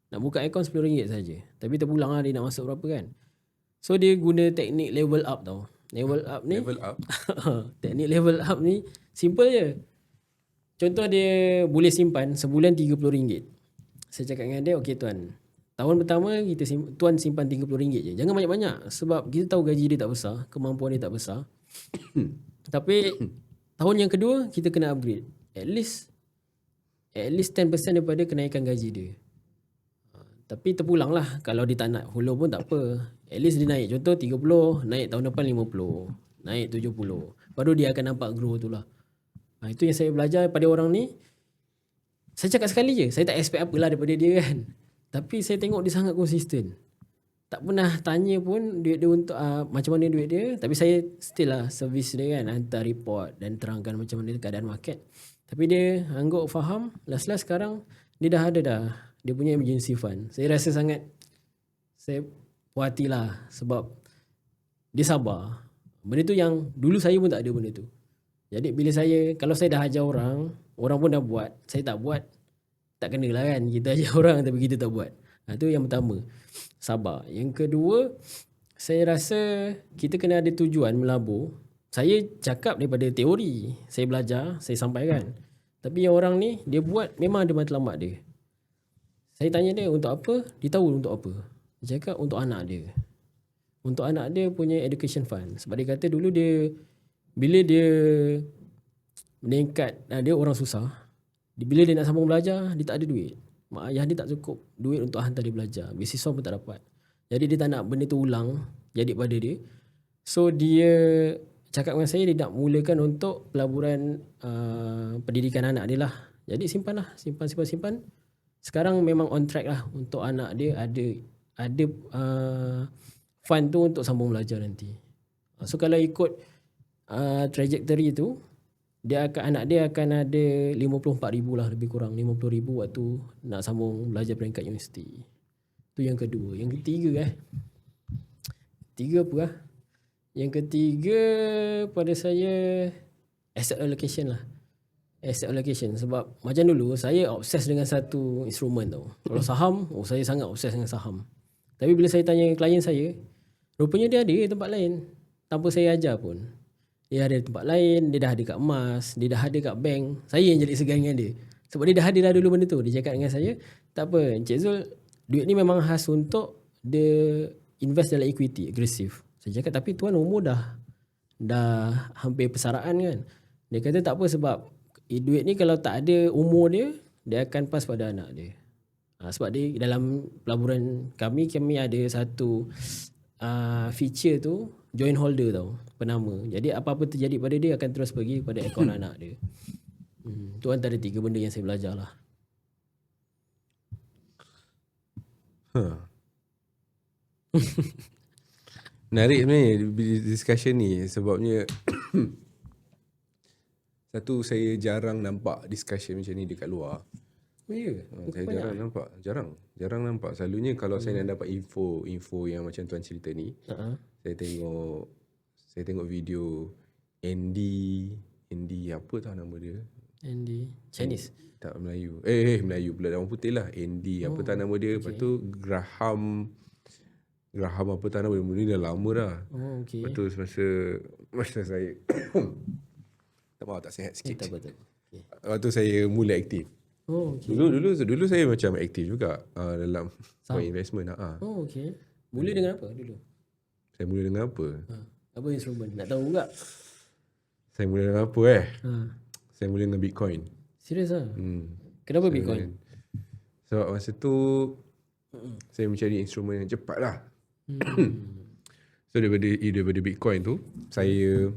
Nak buka akaun RM10 saja. Tapi terpulang lah dia nak masuk berapa kan. So dia guna teknik level up tau. Level up ni, teknik level up ni simple je. Contoh dia boleh simpan sebulan RM30. Saya cakap dengan dia, okey Tuan, tahun pertama Tuan simpan RM30 je. Jangan banyak-banyak sebab kita tahu gaji dia tak besar, kemampuan dia tak besar. Tapi tahun yang kedua kita kena upgrade. At least 10% daripada kenaikan gaji dia. Tapi terpulang lah. Kalau dia tak nak follow pun tak apa. At least dia naik. Contoh 30, naik tahun depan 50, naik 70. Baru dia akan nampak grow tu lah. Itu yang saya belajar pada orang ni. Saya cakap sekali je, saya tak expect apalah daripada dia kan. Tapi saya tengok dia sangat konsisten. Tak pernah tanya pun duit dia untuk macam mana duit dia. Tapi saya still lah servis dia kan, hantar report dan terangkan macam mana keadaan market. Tapi dia anggap faham. Last sekarang dia dah ada dah dia punya emergency fund. Saya rasa sangat, saya puas hati lah sebab dia sabar. Benda tu yang dulu saya pun tak ada benda tu. Jadi bila kalau saya dah ajar orang pun dah buat, saya tak buat, tak kena lah kan. Kita ajar orang tapi kita tak buat. Itu yang pertama, sabar. Yang kedua, saya rasa kita kena ada tujuan melabur. Saya cakap daripada teori, saya belajar, saya sampaikan. Tapi yang orang ni, dia buat memang ada matlamat dia. Saya tanya dia untuk apa, dia tahu untuk apa. Dia cakap untuk anak dia. Untuk anak dia punya education fund. Sebab dia kata dulu bila dia meningkat, dia orang susah. Bila dia nak sambung belajar, dia tak ada duit. Mak ayah dia tak cukup duit untuk hantar dia belajar. Beasiswa pun tak dapat. Jadi dia tak nak benda tu ulang jadi pada dia. So dia cakap dengan saya, dia nak mulakan untuk pelaburan pendidikan anak dia lah. Jadi simpan. Sekarang memang on track lah untuk anak dia ada fund tu untuk sambung belajar nanti. So kalau ikut trajectory tu, anak dia akan ada 54,000 lah, lebih kurang 50,000 waktu nak sambung belajar peringkat universiti. Tu yang kedua. Yang ketiga Tiga apa lah? Yang ketiga pada saya asset allocation lah. Asset allocation. Sebab macam dulu saya obses dengan satu instrumen tau. Kalau saham, saya sangat obses dengan saham. Tapi bila saya tanya klien saya, rupanya dia ada tempat lain tanpa saya ajar pun. Dia ada tempat lain, dia dah ada kat emas, dia dah ada kat bank. Saya yang jadi segan dengan dia. Sebab dia dah ada dah dulu benda tu. Dia cakap dengan saya, tak apa Encik Zul, duit ni memang khas untuk dia invest dalam equity, agresif. Saya cakap, tapi tuan umur dah hampir persaraan kan. Dia kata tak apa, sebab duit ni kalau tak ada umur dia akan pas pada anak dia. Sebab dia dalam pelaburan kami ada satu feature tu, joint holder tau, penama. Jadi apa-apa terjadi pada dia akan terus pergi pada akaun anak dia. Tu antara 3 benda yang saya belajar lah. Menarik sebenarnya discussion ni sebabnya satu, saya jarang nampak discussion macam ni dekat luar. Oh ya. Saya jarang nampak. Jarang nampak. Selalunya kalau saya nak dapat info yang macam tuan cerita ni, saya tengok video Andy apa tahu nama dia? Andy Chinese. Tak, Melayu. Melayu pula, orang putih lah. Andy apa tahu nama dia. Lepas tu Graham apa tahu nama dia. Ni dah lama dah. Oh, okey. Lepas tu masa saya tak sihat sikit. Tak betul. Okay. Lepas tu saya mula aktif. Oh, okey. Dulu saya macam aktif juga dalam investment. Oh, okey. Mula dengan apa dulu? Saya mula dengan apa? Apa instrumen? Nak tahu enggak? Saya mula dengan apa Saya mula dengan Bitcoin. Serius ah? Kenapa Bitcoin? Sebab masa tu saya mencari instrumen yang cepat lah. So daripada Bitcoin tu, saya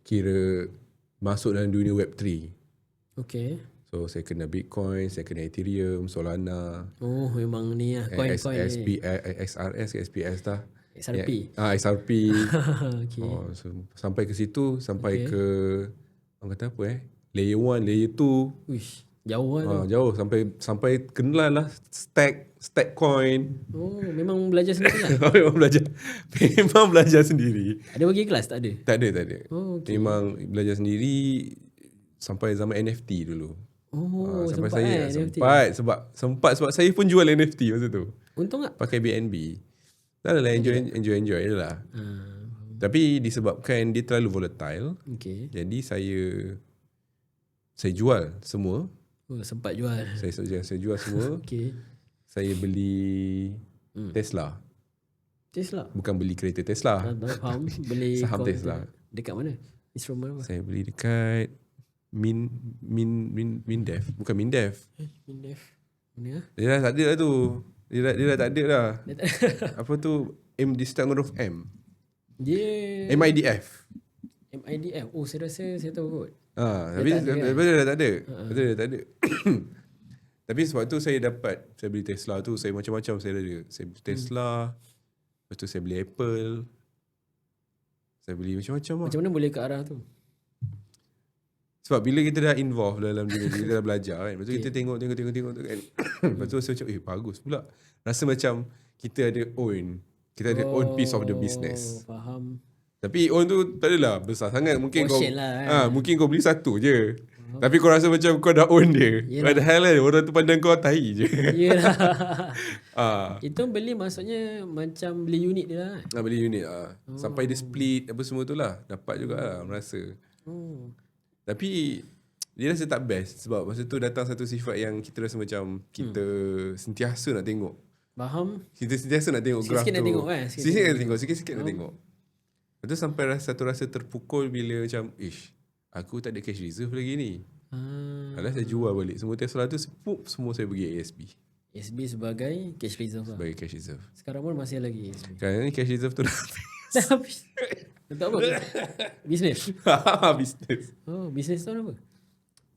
kira masuk dalam dunia Web3. Okay. So saya kena Bitcoin, saya kena Ethereum, Solana. Oh, memang ni lah. Coin-coin ni. XRS ke SPS dah. XRP. XRP. Okay. So, sampai ke situ, sampai ke orang kata apa layer 1, layer 2. Uish, jauh lah tu. Jauh sampai kenal lah stack coin. Oh, memang belajar sendiri lah. Memang belajar sendiri. Ada bagi kelas? Tak ada? Tak ada. Oh, okay. Memang belajar sendiri sampai zaman NFT dulu. Oh, sampai sempat saya NFT. sempat sebab saya pun jual NFT masa tu. Untung tak? Pakai BNB. Dah lah, enjoy je lah. Tapi disebabkan dia terlalu volatile. Okay. Jadi saya jual semua. Oh, sempat jual. Saya jual semua. Okay. Saya beli Tesla. Bukan beli kereta Tesla. Faham. Beli saham Tesla. Dekat mana? Instrumen apa? Saya beli dekat Mindev. Bukan Mindev. Mindev. Mana? Dia dah tak ada lah tu. Dia dah tak ada dah. Apa tu? The start huruf M. Dia MIDF. MIDF. Oh, saya rasa saya tahu kot. Tapi dia dah tak ada. Betul dia tak ada. Tapi sebab tu saya beli Tesla tu, saya macam-macam saya ada. Saya beli Tesla. Lepas tu saya beli Apple. Saya beli macam-macam lah. Macam mana boleh ke arah tu? Sebab bila kita dah involve dalam dunia, kita dah belajar kan. Lepas tu kita tengok tu kan. Lepas tu saya macam, bagus pula. Rasa macam kita ada own piece of the business. Faham. Tapi own tu tak adalah besar sangat. Mungkin mungkin kau beli satu je. Tapi kau rasa macam kau dah own dia. Padahal kan orang tu pandang kau tahi je. Yelah. Itu beli maksudnya macam beli unit dia lah. Beli unit lah. Sampai dia split apa semua tu lah. Dapat jugalah merasa. Tapi dia rasa tak best. Sebab masa tu datang satu sifat yang kita rasa macam kita sentiasa nak tengok. Faham. Kita sentiasa nak tengok graf tu. Sikit-sikit nak tengok kan. Sikit-sikit nak tengok. Lepas tu sampai rasa terpukul bila macam aku tak ada cash reserve lagi ni. Alah saya jual balik semua Tesla tu, semua saya bagi ASB. ASB sebagai cash reserve lah. Sebagai cash reserve. Sekarang pun masih lagi ASB. Sekarang ni cash reserve tu dah habis. Untuk apa? Bisnes. Bisnes. Oh, bisnes tu apa?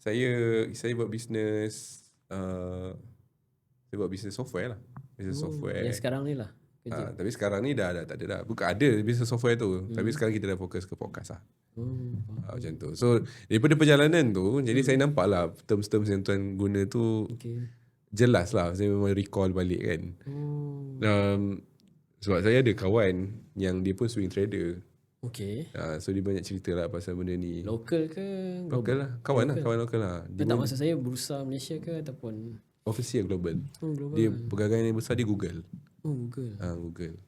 Saya buat bisnes saya buat bisnes software lah. Bisnes software. Yang sekarang ni lah. Tapi sekarang ni dah tak ada dah. Bukan ada bisnes software tu. Tapi sekarang kita dah fokus ke podcast lah. Macam tu. So daripada perjalanan tu, jadi saya nampak lah terms-terms yang tuan guna tu jelas lah. Saya memang recall balik kan. Sebab saya ada kawan yang dia pun swing trader. Okay. So dia banyak cerita lah pasal benda ni. Lokal ke? Lokal lah. Kawan lokal lah. Dia tak maksud saya bursa Malaysia ke ataupun official global. Global. Dia pegangan yang besar dia Google. Google. Google.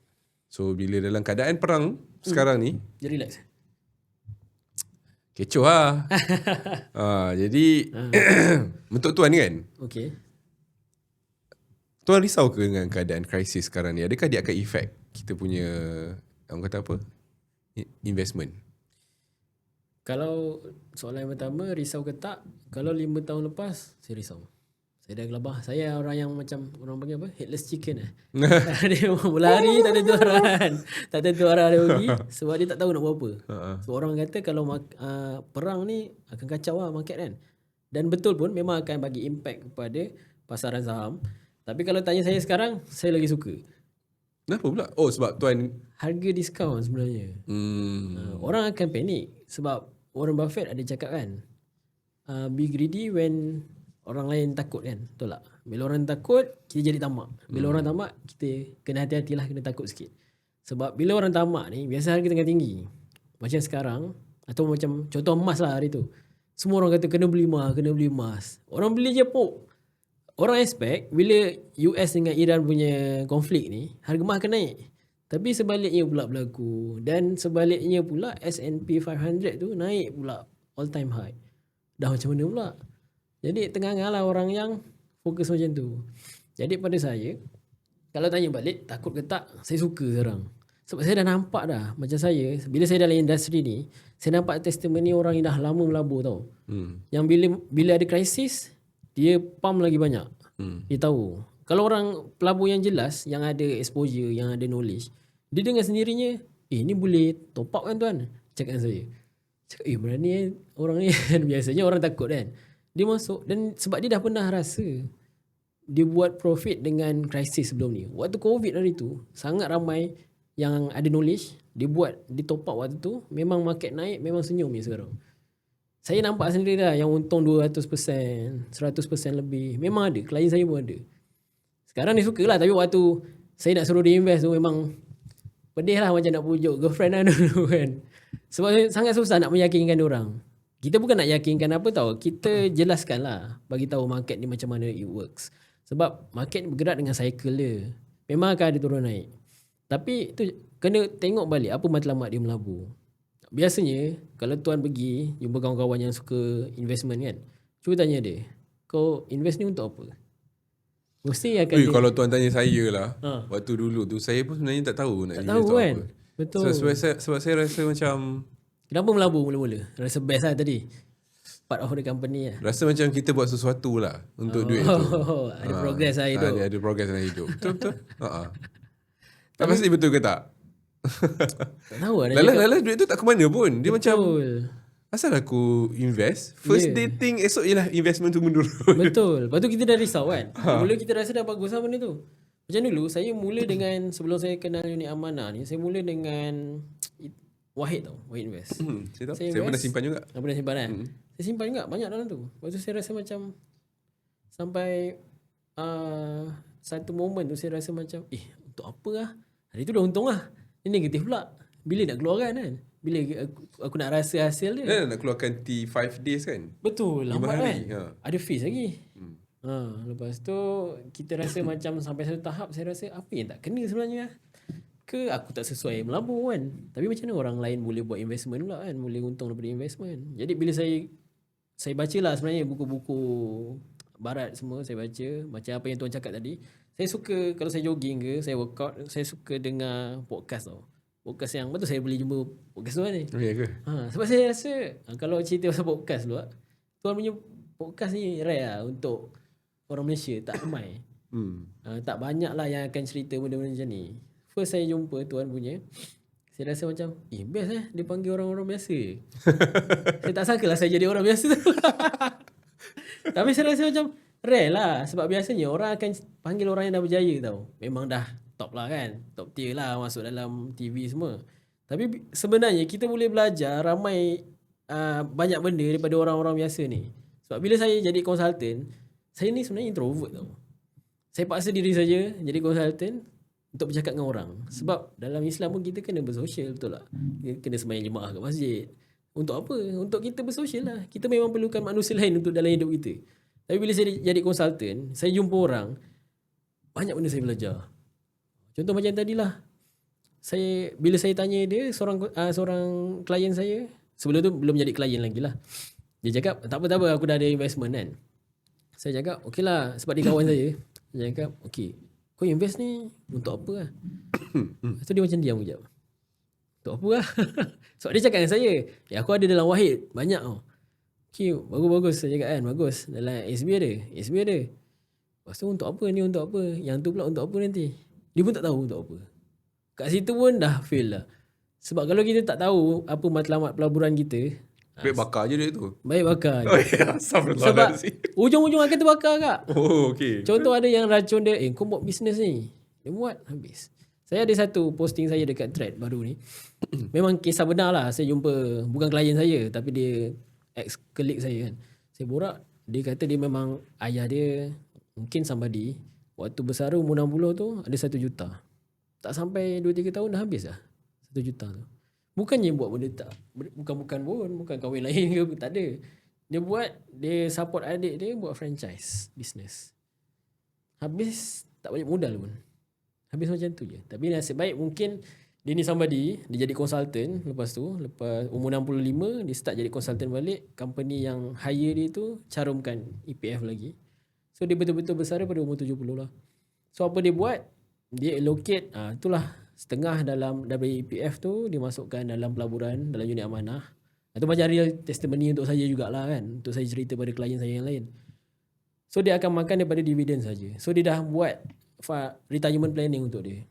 So bila dalam keadaan perang sekarang ni, dia relax. kecoh lah. Jadi untuk tuan kan, okay, tuan risau ke dengan keadaan krisis sekarang ni? Adakah dia akan efek kita punya, orang kata apa, investment? Kalau soalan yang pertama, risau ke tak? Kalau 5 tahun lepas, saya risau. Saya dah gelabah. Saya orang yang macam orang panggil apa? Headless chicken. Dia mau berlari, tak tentu arah. Tak tentu arah dia pergi sebab dia tak tahu nak buat apa. So orang kata kalau perang ni akan kacau lah market kan. Dan betul pun memang akan bagi impact kepada pasaran saham. Tapi kalau tanya saya sekarang, saya lagi suka. Kenapa pula? Oh, sebab tuan... Harga diskaun sebenarnya. Orang akan panik sebab Warren Buffett ada cakap kan, be greedy when orang lain takut kan. Betul tak? Bila orang takut, kita jadi tamak. Bila orang tamak, kita kena hati-hatilah, kena takut sikit. Sebab bila orang tamak ni, biasa harga tengah tinggi. Macam sekarang, atau macam contoh emas lah hari tu. Semua orang kata kena beli emas. Orang beli je pop. Orang expect bila US dengan Iran punya konflik ni, harga emas akan naik. Tapi sebaliknya pula berlaku. Dan sebaliknya pula S&P 500 tu naik pula all time high. Dah macam mana pula? Jadi tengah-tengah lah orang yang fokus macam tu. Jadi pada saya, kalau tanya balik takut ke tak, saya suka sekarang. Sebab saya dah nampak dah. Macam saya, bila saya dalam industri ni, saya nampak testimoni orang yang dah lama melabur tau. Yang bila ada krisis, dia pump lagi banyak. Dia tahu. Kalau orang pelabur yang jelas, yang ada exposure, yang ada knowledge, dia dengar sendirinya, ni boleh top up kan tuan? Cakap dengan saya. Cakap, berani orang ni. Biasanya orang takut kan. Dia masuk dan sebab dia dah pernah rasa dia buat profit dengan krisis sebelum ni. Waktu COVID hari tu, sangat ramai yang ada knowledge, dia top up waktu tu, memang market naik, memang senyum ni sekarang. Saya nampak sendiri dah yang untung 200%, 100% lebih. Memang ada, klien saya pun ada. Sekarang ni suka lah, tapi waktu saya nak suruh dia invest tu memang pedih lah, macam nak pujuk girlfriend lah dulu kan. Sebab sangat susah nak meyakinkan orang. Kita bukan nak yakinkan apa tau, kita jelaskan lah, bagi tahu market ni macam mana it works. Sebab market bergerak dengan cycle dia. Memang akan ada turun naik. Tapi tu kena tengok balik apa matlamat dia melabur. Biasanya kalau tuan pergi jumpa kawan-kawan yang suka investment kan, cuba tanya dia, kau invest ni untuk apa? Mesti akan kalau tuan tanya saya lah, waktu dulu tu saya pun sebenarnya tak tahu nak invest tahu untuk kan? apa. Betul. Sebab saya rasa macam, kenapa melabur mula-mula? Rasa best lah tadi. Part of the company lah. rasa macam kita buat sesuatu lah untuk duit tu. Ada progress lah hidup. Ada progress dalam hidup. Betul-betul. Tak pasti betul ke tak? Tak tahu lah. Lala duit tu tak ke mana pun. Dia macam, Betul. asal aku invest, first dating, esok je lah investment tu menurun. Betul. Lepas tu kita dah risau kan. Mula kita rasa dah bagus lah benda tu. Macam dulu, saya mula dengan, sebelum saya kenal unit amanah ni, saya mula dengan Wahid tau. Wahid Invest. Saya tahu. Saya pernah simpan juga. Pernah simpan kan? Saya simpan juga banyak dalam tu. Lepas tu saya rasa macam sampai satu moment tu saya rasa macam untuk apa lah? Hari tu dah untung lah. Ini negatif pula. Bila nak keluarkan kan? Bila aku nak rasa hasil dia? Nak keluarkan T5 days kan? Betul, lambat kan? Ada fees lagi. Lepas tu kita rasa macam sampai satu tahap saya rasa apa yang tak kena sebenarnya? Ke aku tak sesuai melabur kan? Tapi macam mana orang lain boleh buat investment pula kan? Boleh untung daripada investment. Jadi bila saya baca lah sebenarnya buku-buku barat semua saya baca. Macam apa yang tuan cakap tadi. Saya suka kalau saya jogging ke, saya workout, saya suka dengar podcast tau. Podcast yang betul saya boleh jumpa podcast tuan ni. Ya ke? Sebab saya rasa kalau cerita pasal podcast dulu, tuan punya podcast ni rare lah untuk orang Malaysia. Tak ramai. Tak banyak lah yang akan cerita benda-benda macam ni. First saya jumpa tuan punya, saya rasa macam best dia panggil orang-orang biasa. Saya tak sangka lah saya jadi orang biasa tu. Tapi saya rasa macam rare lah. Sebab biasanya orang akan panggil orang yang dah berjaya tau. Memang dah top lah kan, top tier lah, masuk dalam TV semua. Tapi sebenarnya kita boleh belajar ramai banyak benda daripada orang-orang biasa ni. Sebab bila saya jadi konsultan, saya ni sebenarnya introvert tau. Saya paksa diri saja jadi konsultan untuk bercakap dengan orang. Sebab dalam Islam pun kita kena bersosial, betul tak? Kita kena sembahyang jemaah kat masjid. Untuk apa? Untuk kita bersosial lah. Kita memang perlukan manusia lain untuk dalam hidup kita. Tapi bila saya jadi konsultan, saya jumpa orang, banyak benda saya belajar. Contoh macam tadilah. Bila saya tanya dia, seorang klien saya, sebelum tu belum jadi klien lagi lah. Dia cakap, tak apa, aku dah ada investment kan. Saya cakap, okey lah, sebab dia kawan saya. Dia cakap, okey, kau invest ni untuk apa lah? Lepas tu dia macam diam sekejap. Untuk apa lah? Sebab dia cakap dengan saya, aku ada dalam Wahid, banyak tau. Okay, bagus-bagus saya cakap kan, bagus. Dalam SB ada. Lepas tu untuk apa ni, untuk apa? Yang tu pula untuk apa nanti? Dia pun tak tahu untuk apa. Kat situ pun dah fail lah. Sebab kalau kita tak tahu apa matlamat pelaburan kita, Baik bakar je duit tu. Baik bakar. Oh ya, Sebab astagfirullahaladzim. ujung-ujung akan terbakar kak. Oh, okey. Contoh ada yang racun dia, kau buat bisnes ni. Dia buat, habis. Saya ada satu posting saya dekat thread baru ni. Memang kisah benar lah. Saya jumpa, bukan klien saya, tapi dia ex-colleague saya kan. Saya borak, dia kata dia memang ayah dia, mungkin somebody, waktu bersara umur 60 tu, ada 1 juta. Tak sampai 2-3 tahun dah habis lah 1 juta tu. Bukannya buat benda tak, bukan pun, bukan kahwin lain ke, tak ada. Dia support adik dia buat franchise business. Habis tak balik modal pun. Habis macam tu je. Tapi nasib baik mungkin dia ni somebody, dia jadi consultant lepas umur 65, dia start jadi consultant balik. Company yang hire dia tu carumkan EPF lagi. So dia betul-betul bersara pada umur 70 lah. So apa dia buat? Dia allocate, itulah setengah dari EPF tu dia masukkan dalam pelaburan, dalam unit amanah. Itu macam real testimony untuk saya jugalah kan, untuk saya cerita pada klien saya yang lain. So dia akan makan daripada dividen saja. So dia dah buat retirement planning untuk dia.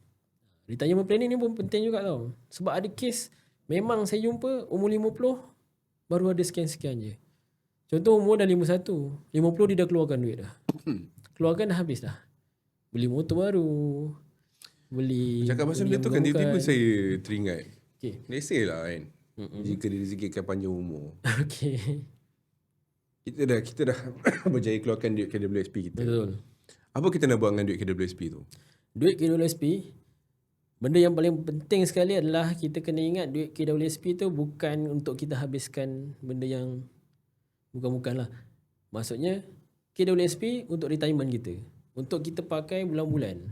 Retirement planning ni pun penting juga tau. Sebab ada kes memang saya jumpa umur 50 baru ada sekian-sekian je. Contoh umur dah 51, 50 dia dah keluarkan duit dah. Keluarkan dah habis dah. Beli motor baru, beli. Cakap pasal benda tu kan tiba-tiba saya teringat. Okay. Let's say lah kan. Jika direzekikan panjang umur. Okay. Kita dah berjaya keluarkan duit KWSP kita. Betul. Apa kita nak buat dengan duit KWSP tu? Duit KWSP, benda yang paling penting sekali adalah kita kena ingat duit KWSP tu bukan untuk kita habiskan benda yang bukan-bukan lah. Maksudnya KWSP untuk retirement kita. Untuk kita pakai bulan-bulan.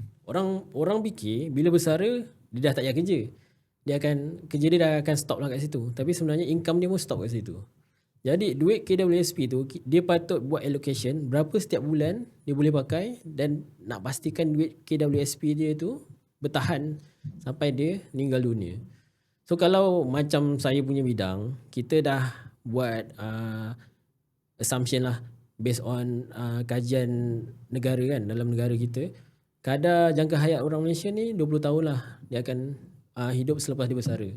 Orang fikir bila bersara dia dah tak payah kerja. Kerja dia dah akan stop lah kat situ. Tapi sebenarnya income dia pun stop kat situ. Jadi duit KWSP tu dia patut buat allocation berapa setiap bulan dia boleh pakai dan nak pastikan duit KWSP dia tu bertahan sampai dia meninggal dunia. So kalau macam saya punya bidang, kita dah buat assumption lah based on kajian negara kan, dalam negara kita. Kadar jangka hayat orang Malaysia ni 20 tahun lah dia akan hidup selepas dia bersara.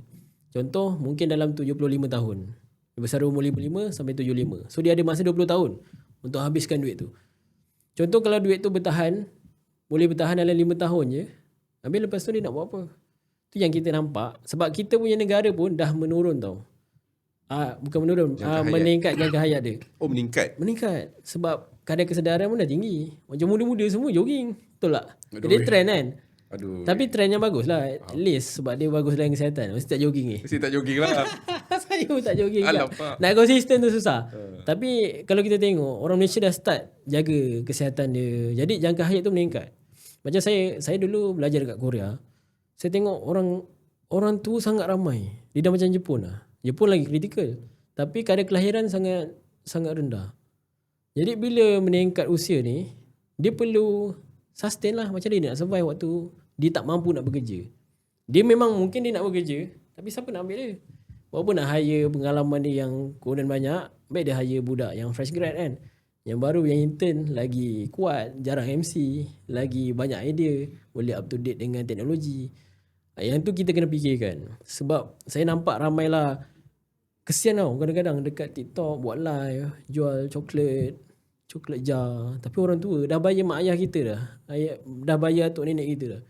Contoh mungkin dalam 75 tahun. Dia bersara umur 55 sampai 75. So dia ada masa 20 tahun untuk habiskan duit tu. Contoh kalau duit tu boleh bertahan dalam 5 tahun je. Habis lepas tu dia nak buat apa? Tu yang kita nampak. Sebab kita punya negara pun dah menurun tau. Bukan menurun, meningkat jangka hayat dia. Oh, meningkat. Sebab kadar kesedaran pun dah tinggi. Macam muda-muda semua jogging. Betul tak? Aduh. Jadi trend kan? Aduh. Tapi trend yang bagus lah. At least sebab dia bagus dalam kesihatan. Mesti tak jogging ni. Mesti tak jogging lah. Saya pun tak jogging kan. Alamak. Nak konsisten tu susah. Tapi kalau kita tengok, orang Malaysia dah start jaga kesihatan dia. Jadi jangka hayat tu meningkat. Macam saya dulu belajar dekat Korea. Saya tengok orang tu sangat ramai. Dia dah macam Jepun lah. Jepun lagi kritikal. Tapi kadar kelahiran sangat rendah. Jadi bila meningkat usia ni, dia perlu sustain lah. Macam dia nak survive waktu dia tak mampu nak bekerja. Dia memang mungkin dia nak bekerja, tapi siapa nak ambil dia? Walaupun nak hire pengalaman dia yang konon banyak, baik dia hire budak yang fresh grad kan. Yang baru, yang intern lagi kuat, jarang MC, lagi banyak idea, boleh up to date dengan teknologi. Yang tu kita kena fikirkan. Sebab saya nampak ramai lah, kesian tau kadang-kadang dekat TikTok buat live, jual coklat jar. Tapi orang tua dah bayar mak ayah kita dah. Dah bayar atuk nenek kita dah.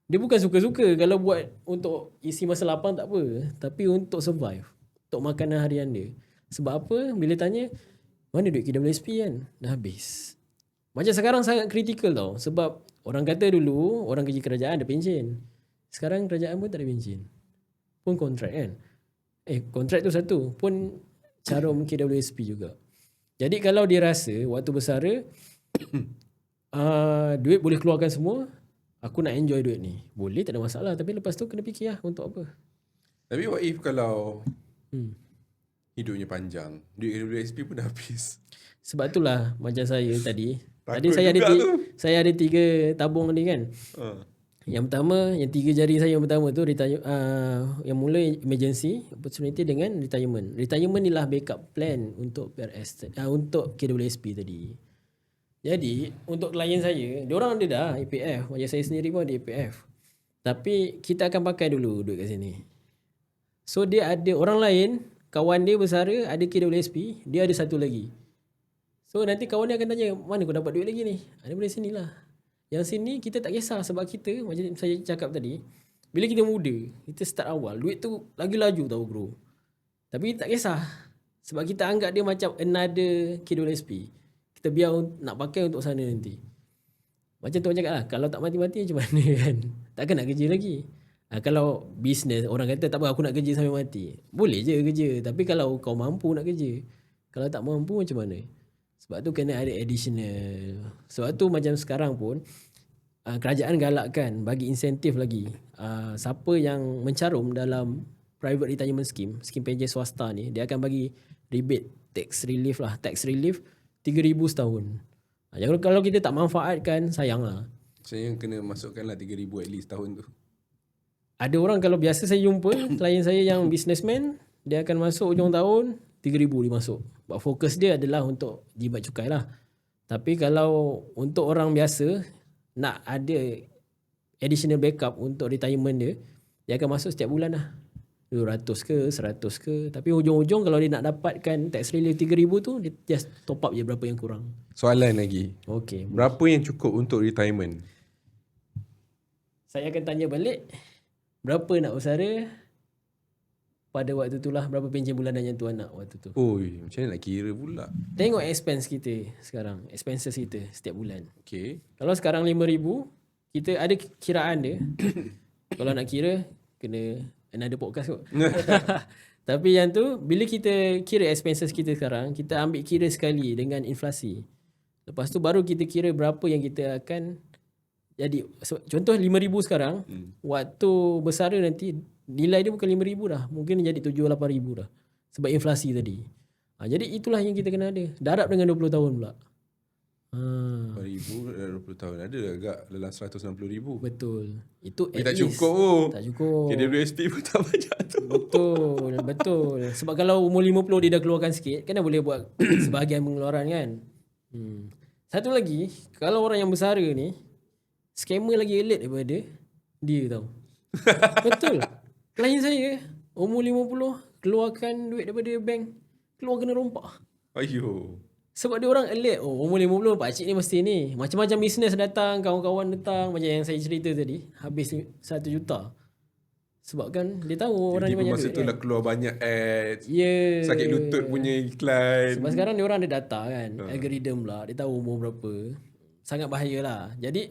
Dia bukan suka-suka kalau buat untuk isi masa lapang tak apa. Tapi untuk survive. Untuk makanan harian dia. Sebab apa? Bila tanya, mana duit KWSP kan? Dah habis. Macam sekarang sangat kritikal tau. Sebab orang kata dulu, orang kerja kerajaan ada pension. Sekarang kerajaan pun tak ada pension. Pun kontrak kan? Kontrak tu satu. Pun carum KWSP juga. Jadi kalau dia rasa waktu bersara, duit boleh keluarkan semua, aku nak enjoy duit ni. Boleh, tak ada masalah. Tapi lepas tu kena fikir lah untuk apa. Tapi what if kalau hidupnya panjang, duit KWSP pun dah habis? Sebab itulah macam saya tadi. Tadi Takut saya ada 3 tabung ni kan. Yang pertama, yang 3 jari saya yang pertama tu yang mula emergency opportunity dengan retirement. Retirement ni lah backup plan untuk PRS, untuk KWSP tadi. Jadi untuk klien saya, diorang ada dah EPF. Macam saya sendiri pun ada EPF. Tapi kita akan pakai dulu duit kat sini. So dia ada orang lain, kawan dia bersara ada KWSP, dia ada satu lagi. So nanti kawan dia akan tanya, mana kau dapat duit lagi ni? Daripada sini lah. Yang sini kita tak kisah sebab kita, macam saya cakap tadi, bila kita muda, kita start awal, duit tu lagi laju tau bro. Tapi tak kisah. Sebab kita anggap dia macam another KWSP. Kita biar nak pakai untuk sana nanti. Macam tu cakap lah, kalau tak mati-mati macam mana kan? Takkan nak kerja lagi. Kalau bisnes, orang kata tak apa aku nak kerja sampai mati. Boleh je kerja. Tapi kalau kau mampu nak kerja. Kalau tak mampu macam mana? Sebab tu kena ada additional. Sebab tu macam sekarang pun, kerajaan galakkan bagi insentif lagi. Siapa yang mencarum dalam private retirement scheme, skim pension swasta ni, dia akan bagi rebate, tax relief 3,000 setahun. Kalau kita tak manfaatkan, sayang lah. Saya kena masukkan lah 3,000 at least tahun tu. Ada orang kalau biasa saya jumpa, klien saya yang businessman, dia akan masuk hujung tahun, 3,000 dia masuk. But fokus dia adalah untuk jimat cukai lah. Tapi kalau untuk orang biasa, nak ada additional backup untuk retirement dia, dia akan masuk setiap bulan lah. 200 ke, 100 ke. Tapi hujung-hujung kalau dia nak dapatkan tax relief 3,000 tu, dia just top up je berapa yang kurang. Soalan lagi. Okay. Berapa yang cukup untuk retirement? Saya akan tanya balik, berapa nak bersara pada waktu tu lah, berapa pencen bulanan yang tuan nak waktu tu. Oi, macam mana nak kira pula? Tengok expense kita sekarang, expenses kita setiap bulan. Okay. Kalau sekarang 5,000, kita ada kiraan dia. Kalau nak kira, kena another podcast kot. Tapi yang tu, bila kita kira expenses kita sekarang, kita ambil kira sekali dengan inflasi. Lepas tu baru kita kira berapa yang kita akan jadi. Contoh 5,000 sekarang, waktu bersara nanti, nilai dia bukan 5,000 dah. Mungkin jadi 7-8,000 dah. Sebab inflasi tadi. Jadi itulah yang kita kena ada. Darab dengan 20 tahun pula. 4,000 dan 20 tahun. Ada agak dalam 160,000. Betul. Itu at tak least. cukup. Tak cukup. KWSP pun tak banyak tu. Betul. Sebab kalau umur 50 dia dah keluarkan sikit, kan dah boleh buat sebahagian pengeluaran kan. Satu lagi, kalau orang yang bersara ni, scammer lagi elite daripada dia tau. Betul. Klien saya, umur 50, keluarkan duit daripada bank, keluar kena rompak. Ayuh. Sebab dia orang alert. Umur 50 pakcik ni mesti ni. Macam-macam bisnes datang, kawan-kawan datang. Macam yang saya cerita tadi. Habis 1 juta. Sebab kan dia tahu orang ni banyak masa duit tu kan. lah keluar banyak ads. Yeah. Sakit lutut punya iklan. Sebab sekarang dia orang ada data kan. Algorithm lah. Dia tahu umur berapa. Sangat bahaya lah. Jadi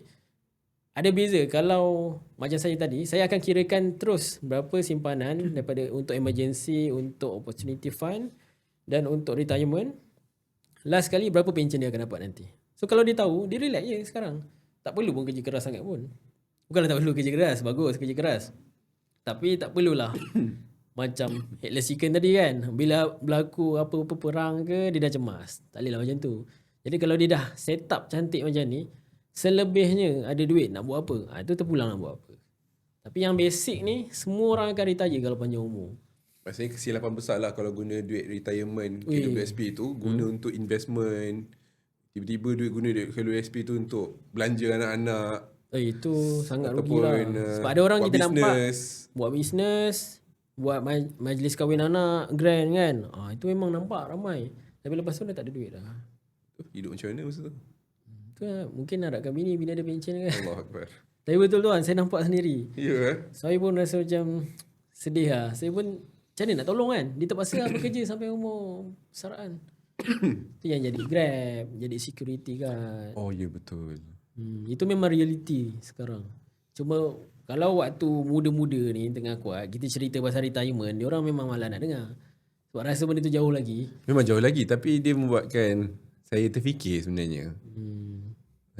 ada beza. Kalau macam saya tadi, saya akan kirakan terus berapa simpanan daripada untuk emergency, untuk opportunity fund dan untuk retirement. Last kali berapa pencen dia akan dapat nanti. So kalau dia tahu, dia relax je sekarang. Tak perlu pun kerja keras sangat pun. Bukanlah tak perlu kerja keras, bagus kerja keras. Tapi tak perlulah macam headless chicken tadi kan. Bila berlaku apa-apa perang ke, dia dah cemas. Tak boleh lah macam tu. Jadi kalau dia dah set up cantik macam ni, selebihnya ada duit nak buat apa, itu terpulang nak buat apa. Tapi yang basic ni, semua orang akan retire kalau panjang umur. Maksudnya kesilapan besar lah kalau guna duit retirement KWSP tu guna untuk investment. Tiba-tiba guna duit KWSP tu untuk belanja anak-anak. Itu sangat rugi ataupun, lah. Sebab ada orang kita business. nampak buat bisnes, buat majlis kahwin anak grand kan. Itu memang nampak ramai. Tapi lepas tu dah tak ada duit dah. Hidup macam mana masa tu? Tu lah, mungkin nak kahwin bini ada pencen kan. Allah Akbar. Tapi betul tuan, saya nampak sendiri. Ya. Saya pun rasa macam sedih lah. Saya pun macam mana nak tolong kan. Dia terpaksa lah bekerja sampai umur besaraan. Tu yang jadi Grab, jadi security kan. Oh ya, betul. Itu memang reality sekarang. Cuma kalau waktu muda-muda ni tengah kuat, kita cerita pasal retirement, dia orang memang malas nak dengar. Sebab rasa benda tu jauh lagi. Memang jauh lagi, tapi dia membuatkan saya terfikir sebenarnya.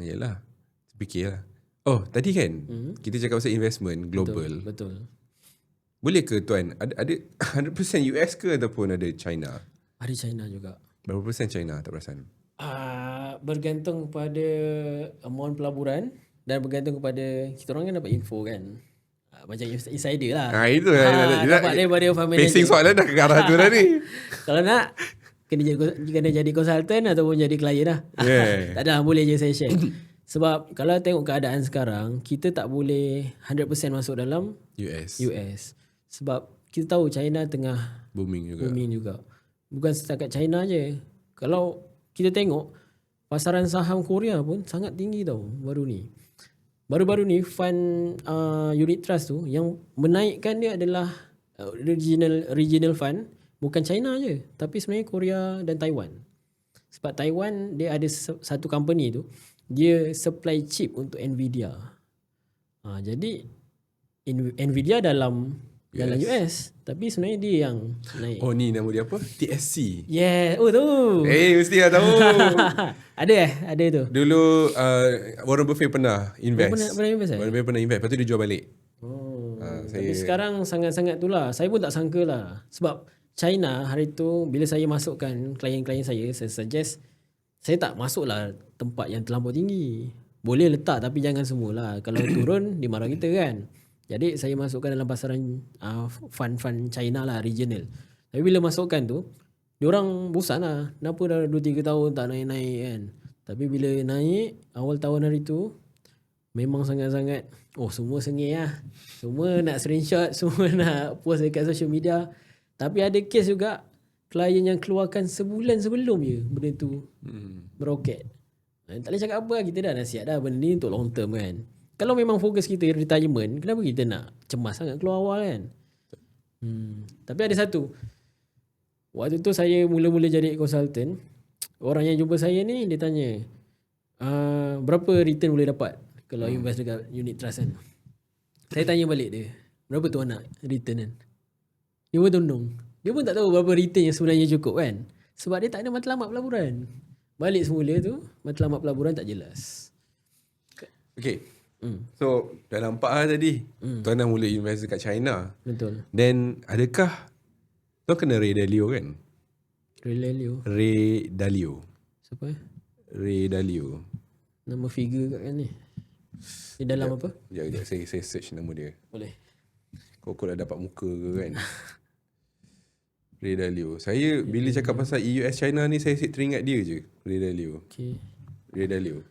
Yalah, terfikirlah. Oh, tadi kan kita cakap pasal investment global. Betul. Boleh ke tuan, ada 100% US ke ataupun ada China? Ada China juga. Berapa persen China, tak perasan? Bergantung kepada amount pelaburan dan bergantung kepada kita orang kan dapat info kan. Macam insider lah. Itu lah. Dapat daripada family. Facing soalan dah ke arah tu dah ni. Kalau nak kena jadi konsultan ataupun jadi klien lah. Yeah. Tak ada, boleh je saya share. Sebab kalau tengok keadaan sekarang, kita tak boleh 100% masuk dalam US. Sebab kita tahu China tengah Booming juga. booming juga. Bukan setakat China je. Kalau kita tengok pasaran saham Korea pun sangat tinggi tau baru-baru ni fund unit trust tu yang menaikkan dia adalah regional fund, bukan China je tapi sebenarnya Korea dan Taiwan. Sebab Taiwan dia ada satu company tu, dia supply chip untuk Nvidia. Jadi Nvidia dalam US tapi sebenarnya dia yang naik. Oh ni nama dia apa? TSC. Yeah, oh tu. Mesti dah tahu. Ada tu. Dulu Warren Buffett pernah invest. Pernah invest Warren Buffett pernah invest, lepas tu dia jual balik. Tapi sekarang sangat-sangat tu lah. Saya pun tak sangka lah. Sebab China hari tu bila saya masukkan klien-klien saya suggest saya tak masuk lah tempat yang terlampau tinggi. Boleh letak tapi jangan semualah. Kalau turun dia marah kita kan. Jadi saya masukkan dalam pasaran fund China lah, regional. Tapi bila masukkan tu, diorang bosan lah. Kenapa dah 2-3 tahun tak naik-naik kan. Tapi bila naik awal tahun hari tu, memang sangat-sangat semua sengih lah. Semua nak screenshot, semua nak post dekat social media. Tapi ada kes juga klien yang keluarkan sebulan sebelum je benda tu meroket. Tak boleh cakap apa, kita dah nasihat dah benda ni untuk long term kan. Kalau memang fokus kita retirement, kenapa kita nak cemas sangat keluar awal kan? Tapi ada satu, waktu tu saya mula-mula jadi consultant, orang yang jumpa saya ni dia tanya berapa return boleh dapat kalau invest dekat unit trust kan. Saya tanya balik dia, berapa tu nak return kan? Dia pun tundung. Dia pun tak tahu berapa return yang sebenarnya cukup kan. Sebab dia tak ada matlamat pelaburan. Balik semula tu, matlamat pelaburan tak jelas. Okay. So dah nampak lah tadi tuan dah mula invest dekat China. Betul. Then adakah tuan kena Ray Dalio kan? Ray Dalio. Siapa Ray Dalio. Nama figure kat kan ni. Di dalam apa? Sekejap saya search nama dia. Boleh. Kau dah dapat muka ke kan? Ray Dalio. Saya bila cakap pasal US China ni saya teringat dia je. Ray Dalio. Okay. Ray Dalio.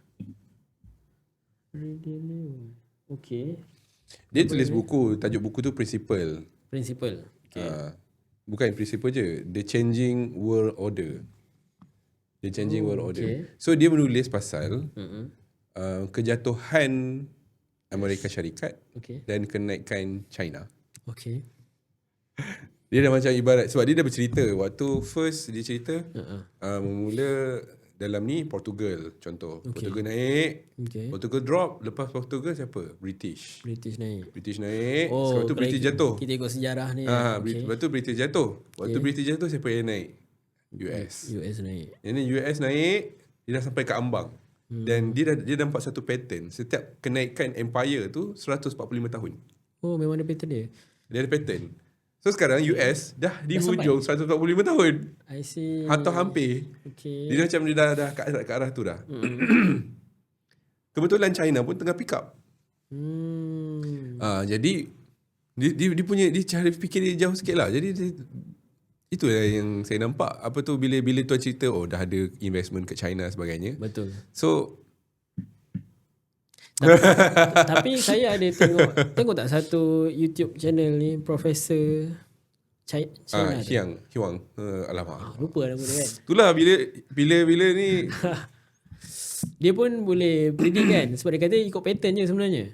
Okay. Dia tulis buku, tajuk buku tu Principle. Okay. Bukan Principle je, The Changing World Order. The Changing World Order. So dia menulis pasal kejatuhan Amerika Syarikat dan kenaikan China. Okay. Dia dah macam ibarat, sebab dia dah bercerita waktu first dia cerita mula dalam ni Portugal contoh. Portugal naik, Portugal drop, lepas Portugal siapa? British naik. Sebab tu British jatuh. Kita ikut sejarah ni. Lepas tu British jatuh. Waktu British jatuh siapa yang naik? US naik. Yang ni US naik, dia dah sampai ke ambang. Dan dia nampak satu pattern. Setiap kenaikan empire tu 145 tahun. Oh, memang ada pattern dia. Dia ada pattern. So sekarang US dah di hujung 145 tahun. I see. Atau hampir. Okay. Dia macam dia dah ke arah tu dah. Kebetulan China pun tengah pick up. Jadi dia punya cara fikir dia jauh sikit lah. Jadi itulah yang saya nampak. Apa tu bila tuan cerita dah ada investment kat China sebagainya. Betul. So tapi saya ada tengok tak satu YouTube channel ni Profesor China Huang. Alamak. lupa nama dia kan. Itulah bila ni Dia pun boleh predict kan. Sebab dia kata ikut pattern je sebenarnya.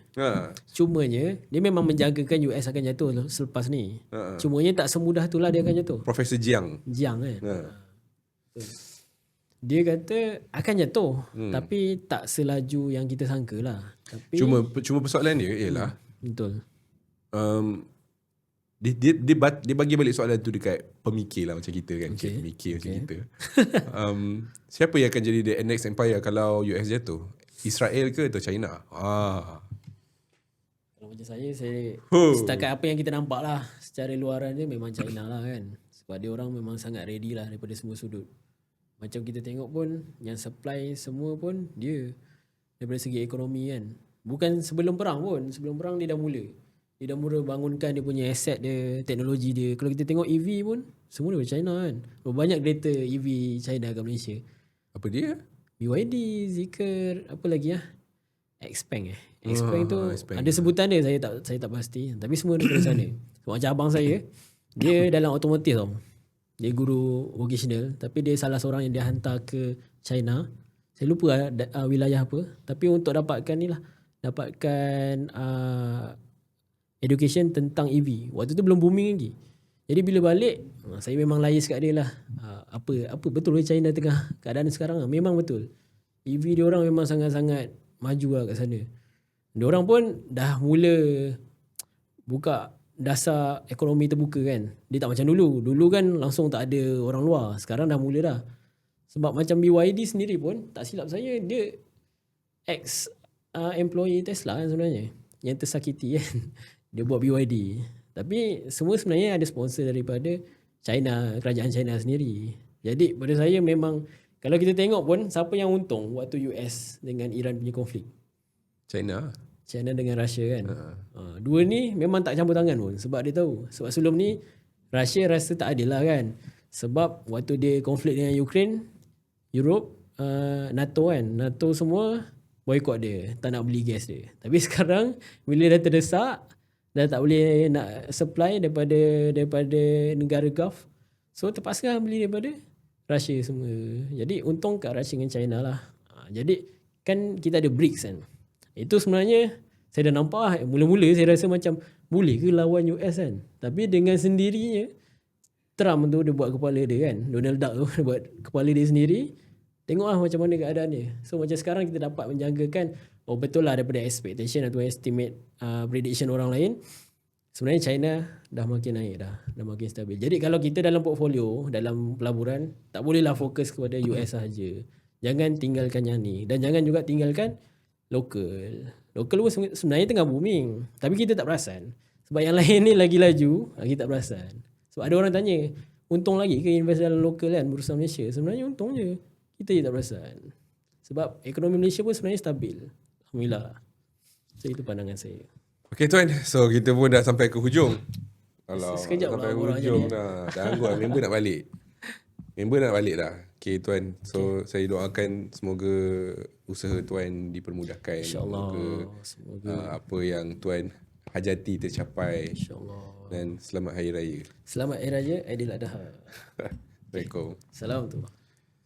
Cumanya dia memang menjangkakan US akan jatuh selepas ni. Cumanya tak semudah itulah dia akan jatuh. Profesor Jiang kan. Dia kata akan jatuh tapi tak selaju yang kita sangka lah. Tapi Cuma persoalan dia ialah betul. Dia bagi balik soalan tu dekat pemikir lah macam kita kan. Pemikir macam kita. Siapa yang akan jadi the next empire kalau US jatuh? Israel ke atau China? Kalau macam saya setakat apa yang kita nampak lah secara luaran dia memang China lah kan. Sebab dia orang memang sangat ready lah daripada semua sudut. Macam kita tengok pun yang supply semua pun dia daripada segi ekonomi kan. Bukan sebelum perang pun. Sebelum perang dia dah mula. Dia dah mula bangunkan dia punya aset dia, teknologi dia. Kalau kita tengok EV pun semua daripada China kan. Banyak kereta EV China kat Malaysia. Apa dia? BYD, Zeekr, apa lagi Xpeng Xpeng tu Xpeng. ada sebutan dia, saya tak pasti. Tapi semua daripada sana. So, macam abang saya Dia dalam otomotif tau. Dia guru vocational, tapi dia salah seorang yang dia hantar ke China. Saya lupa wilayah apa. Tapi untuk dapatkan ni lah, dapatkan education tentang EV. Waktu tu belum booming lagi. Jadi bila balik, saya memang lias kat dia lah. Apa betul ke China tengah keadaan sekarang? Memang betul. EV dia orang memang sangat-sangat maju lah kat sana. Dia orang pun dah mula buka dasar ekonomi terbuka kan. Dia tak macam dulu. Dulu kan langsung tak ada orang luar. Sekarang dah mula dah. Sebab macam BYD sendiri pun, tak silap saya, dia ex-employee Tesla kan sebenarnya. Yang tersakiti kan. Dia buat BYD. Tapi semua sebenarnya ada sponsor daripada China, kerajaan China sendiri. Jadi pada saya memang, kalau kita tengok pun, siapa yang untung waktu US dengan Iran punya konflik? China dengan Russia kan. Dua ni memang tak campur tangan pun sebab dia tahu. Sebab sebelum ni Russia rasa tak adil lah kan. Sebab waktu dia konflik dengan Ukraine, Europe, NATO kan. NATO semua boycott dia, tak nak beli gas dia. Tapi sekarang bila dah terdesak, dah tak boleh nak supply daripada negara Gulf, so terpaksa beli daripada Russia semua. Jadi untung kat Russia dengan China lah. Jadi kan kita ada BRICS kan. Itu sebenarnya saya dah nampak lah. Mula-mula saya rasa macam boleh ke lawan US kan. Tapi dengan sendirinya Trump tu dia buat kepala dia kan. Donald Duck tu dia buat kepala dia sendiri. Tengoklah macam mana keadaan dia. So macam sekarang kita dapat menjangkakan, oh betul lah daripada expectation atau estimate prediction orang lain, sebenarnya China dah makin naik dah makin stabil. Jadi kalau kita dalam portfolio, dalam pelaburan, tak bolehlah fokus kepada US sahaja. Jangan tinggalkan yang ni. Dan jangan juga tinggalkan lokal. Lokal pun sebenarnya tengah booming. Tapi kita tak perasan. Sebab yang lain ni lagi laju, kita tak perasan. Sebab ada orang tanya, untung lagi ke invest dalam lokal kan, bursa Malaysia? Sebenarnya untung je. Kita je tak perasan. Sebab ekonomi Malaysia pun sebenarnya stabil. Alhamdulillah. So itu pandangan saya. Okay tuan, so kita pun dah sampai ke hujung. Alah, Sekejap sampai lah hujung dah. Dah ganggu lah, member nak balik. Member nak balik dah. Okay tuan, so saya doakan semoga usaha tuan dipermudahkan. InsyaAllah. Semoga apa yang tuan hajati tercapai. InsyaAllah. Dan selamat Hari Raya. Selamat Hari Raya Aidil Adha. Assalamualaikum. Salam tu.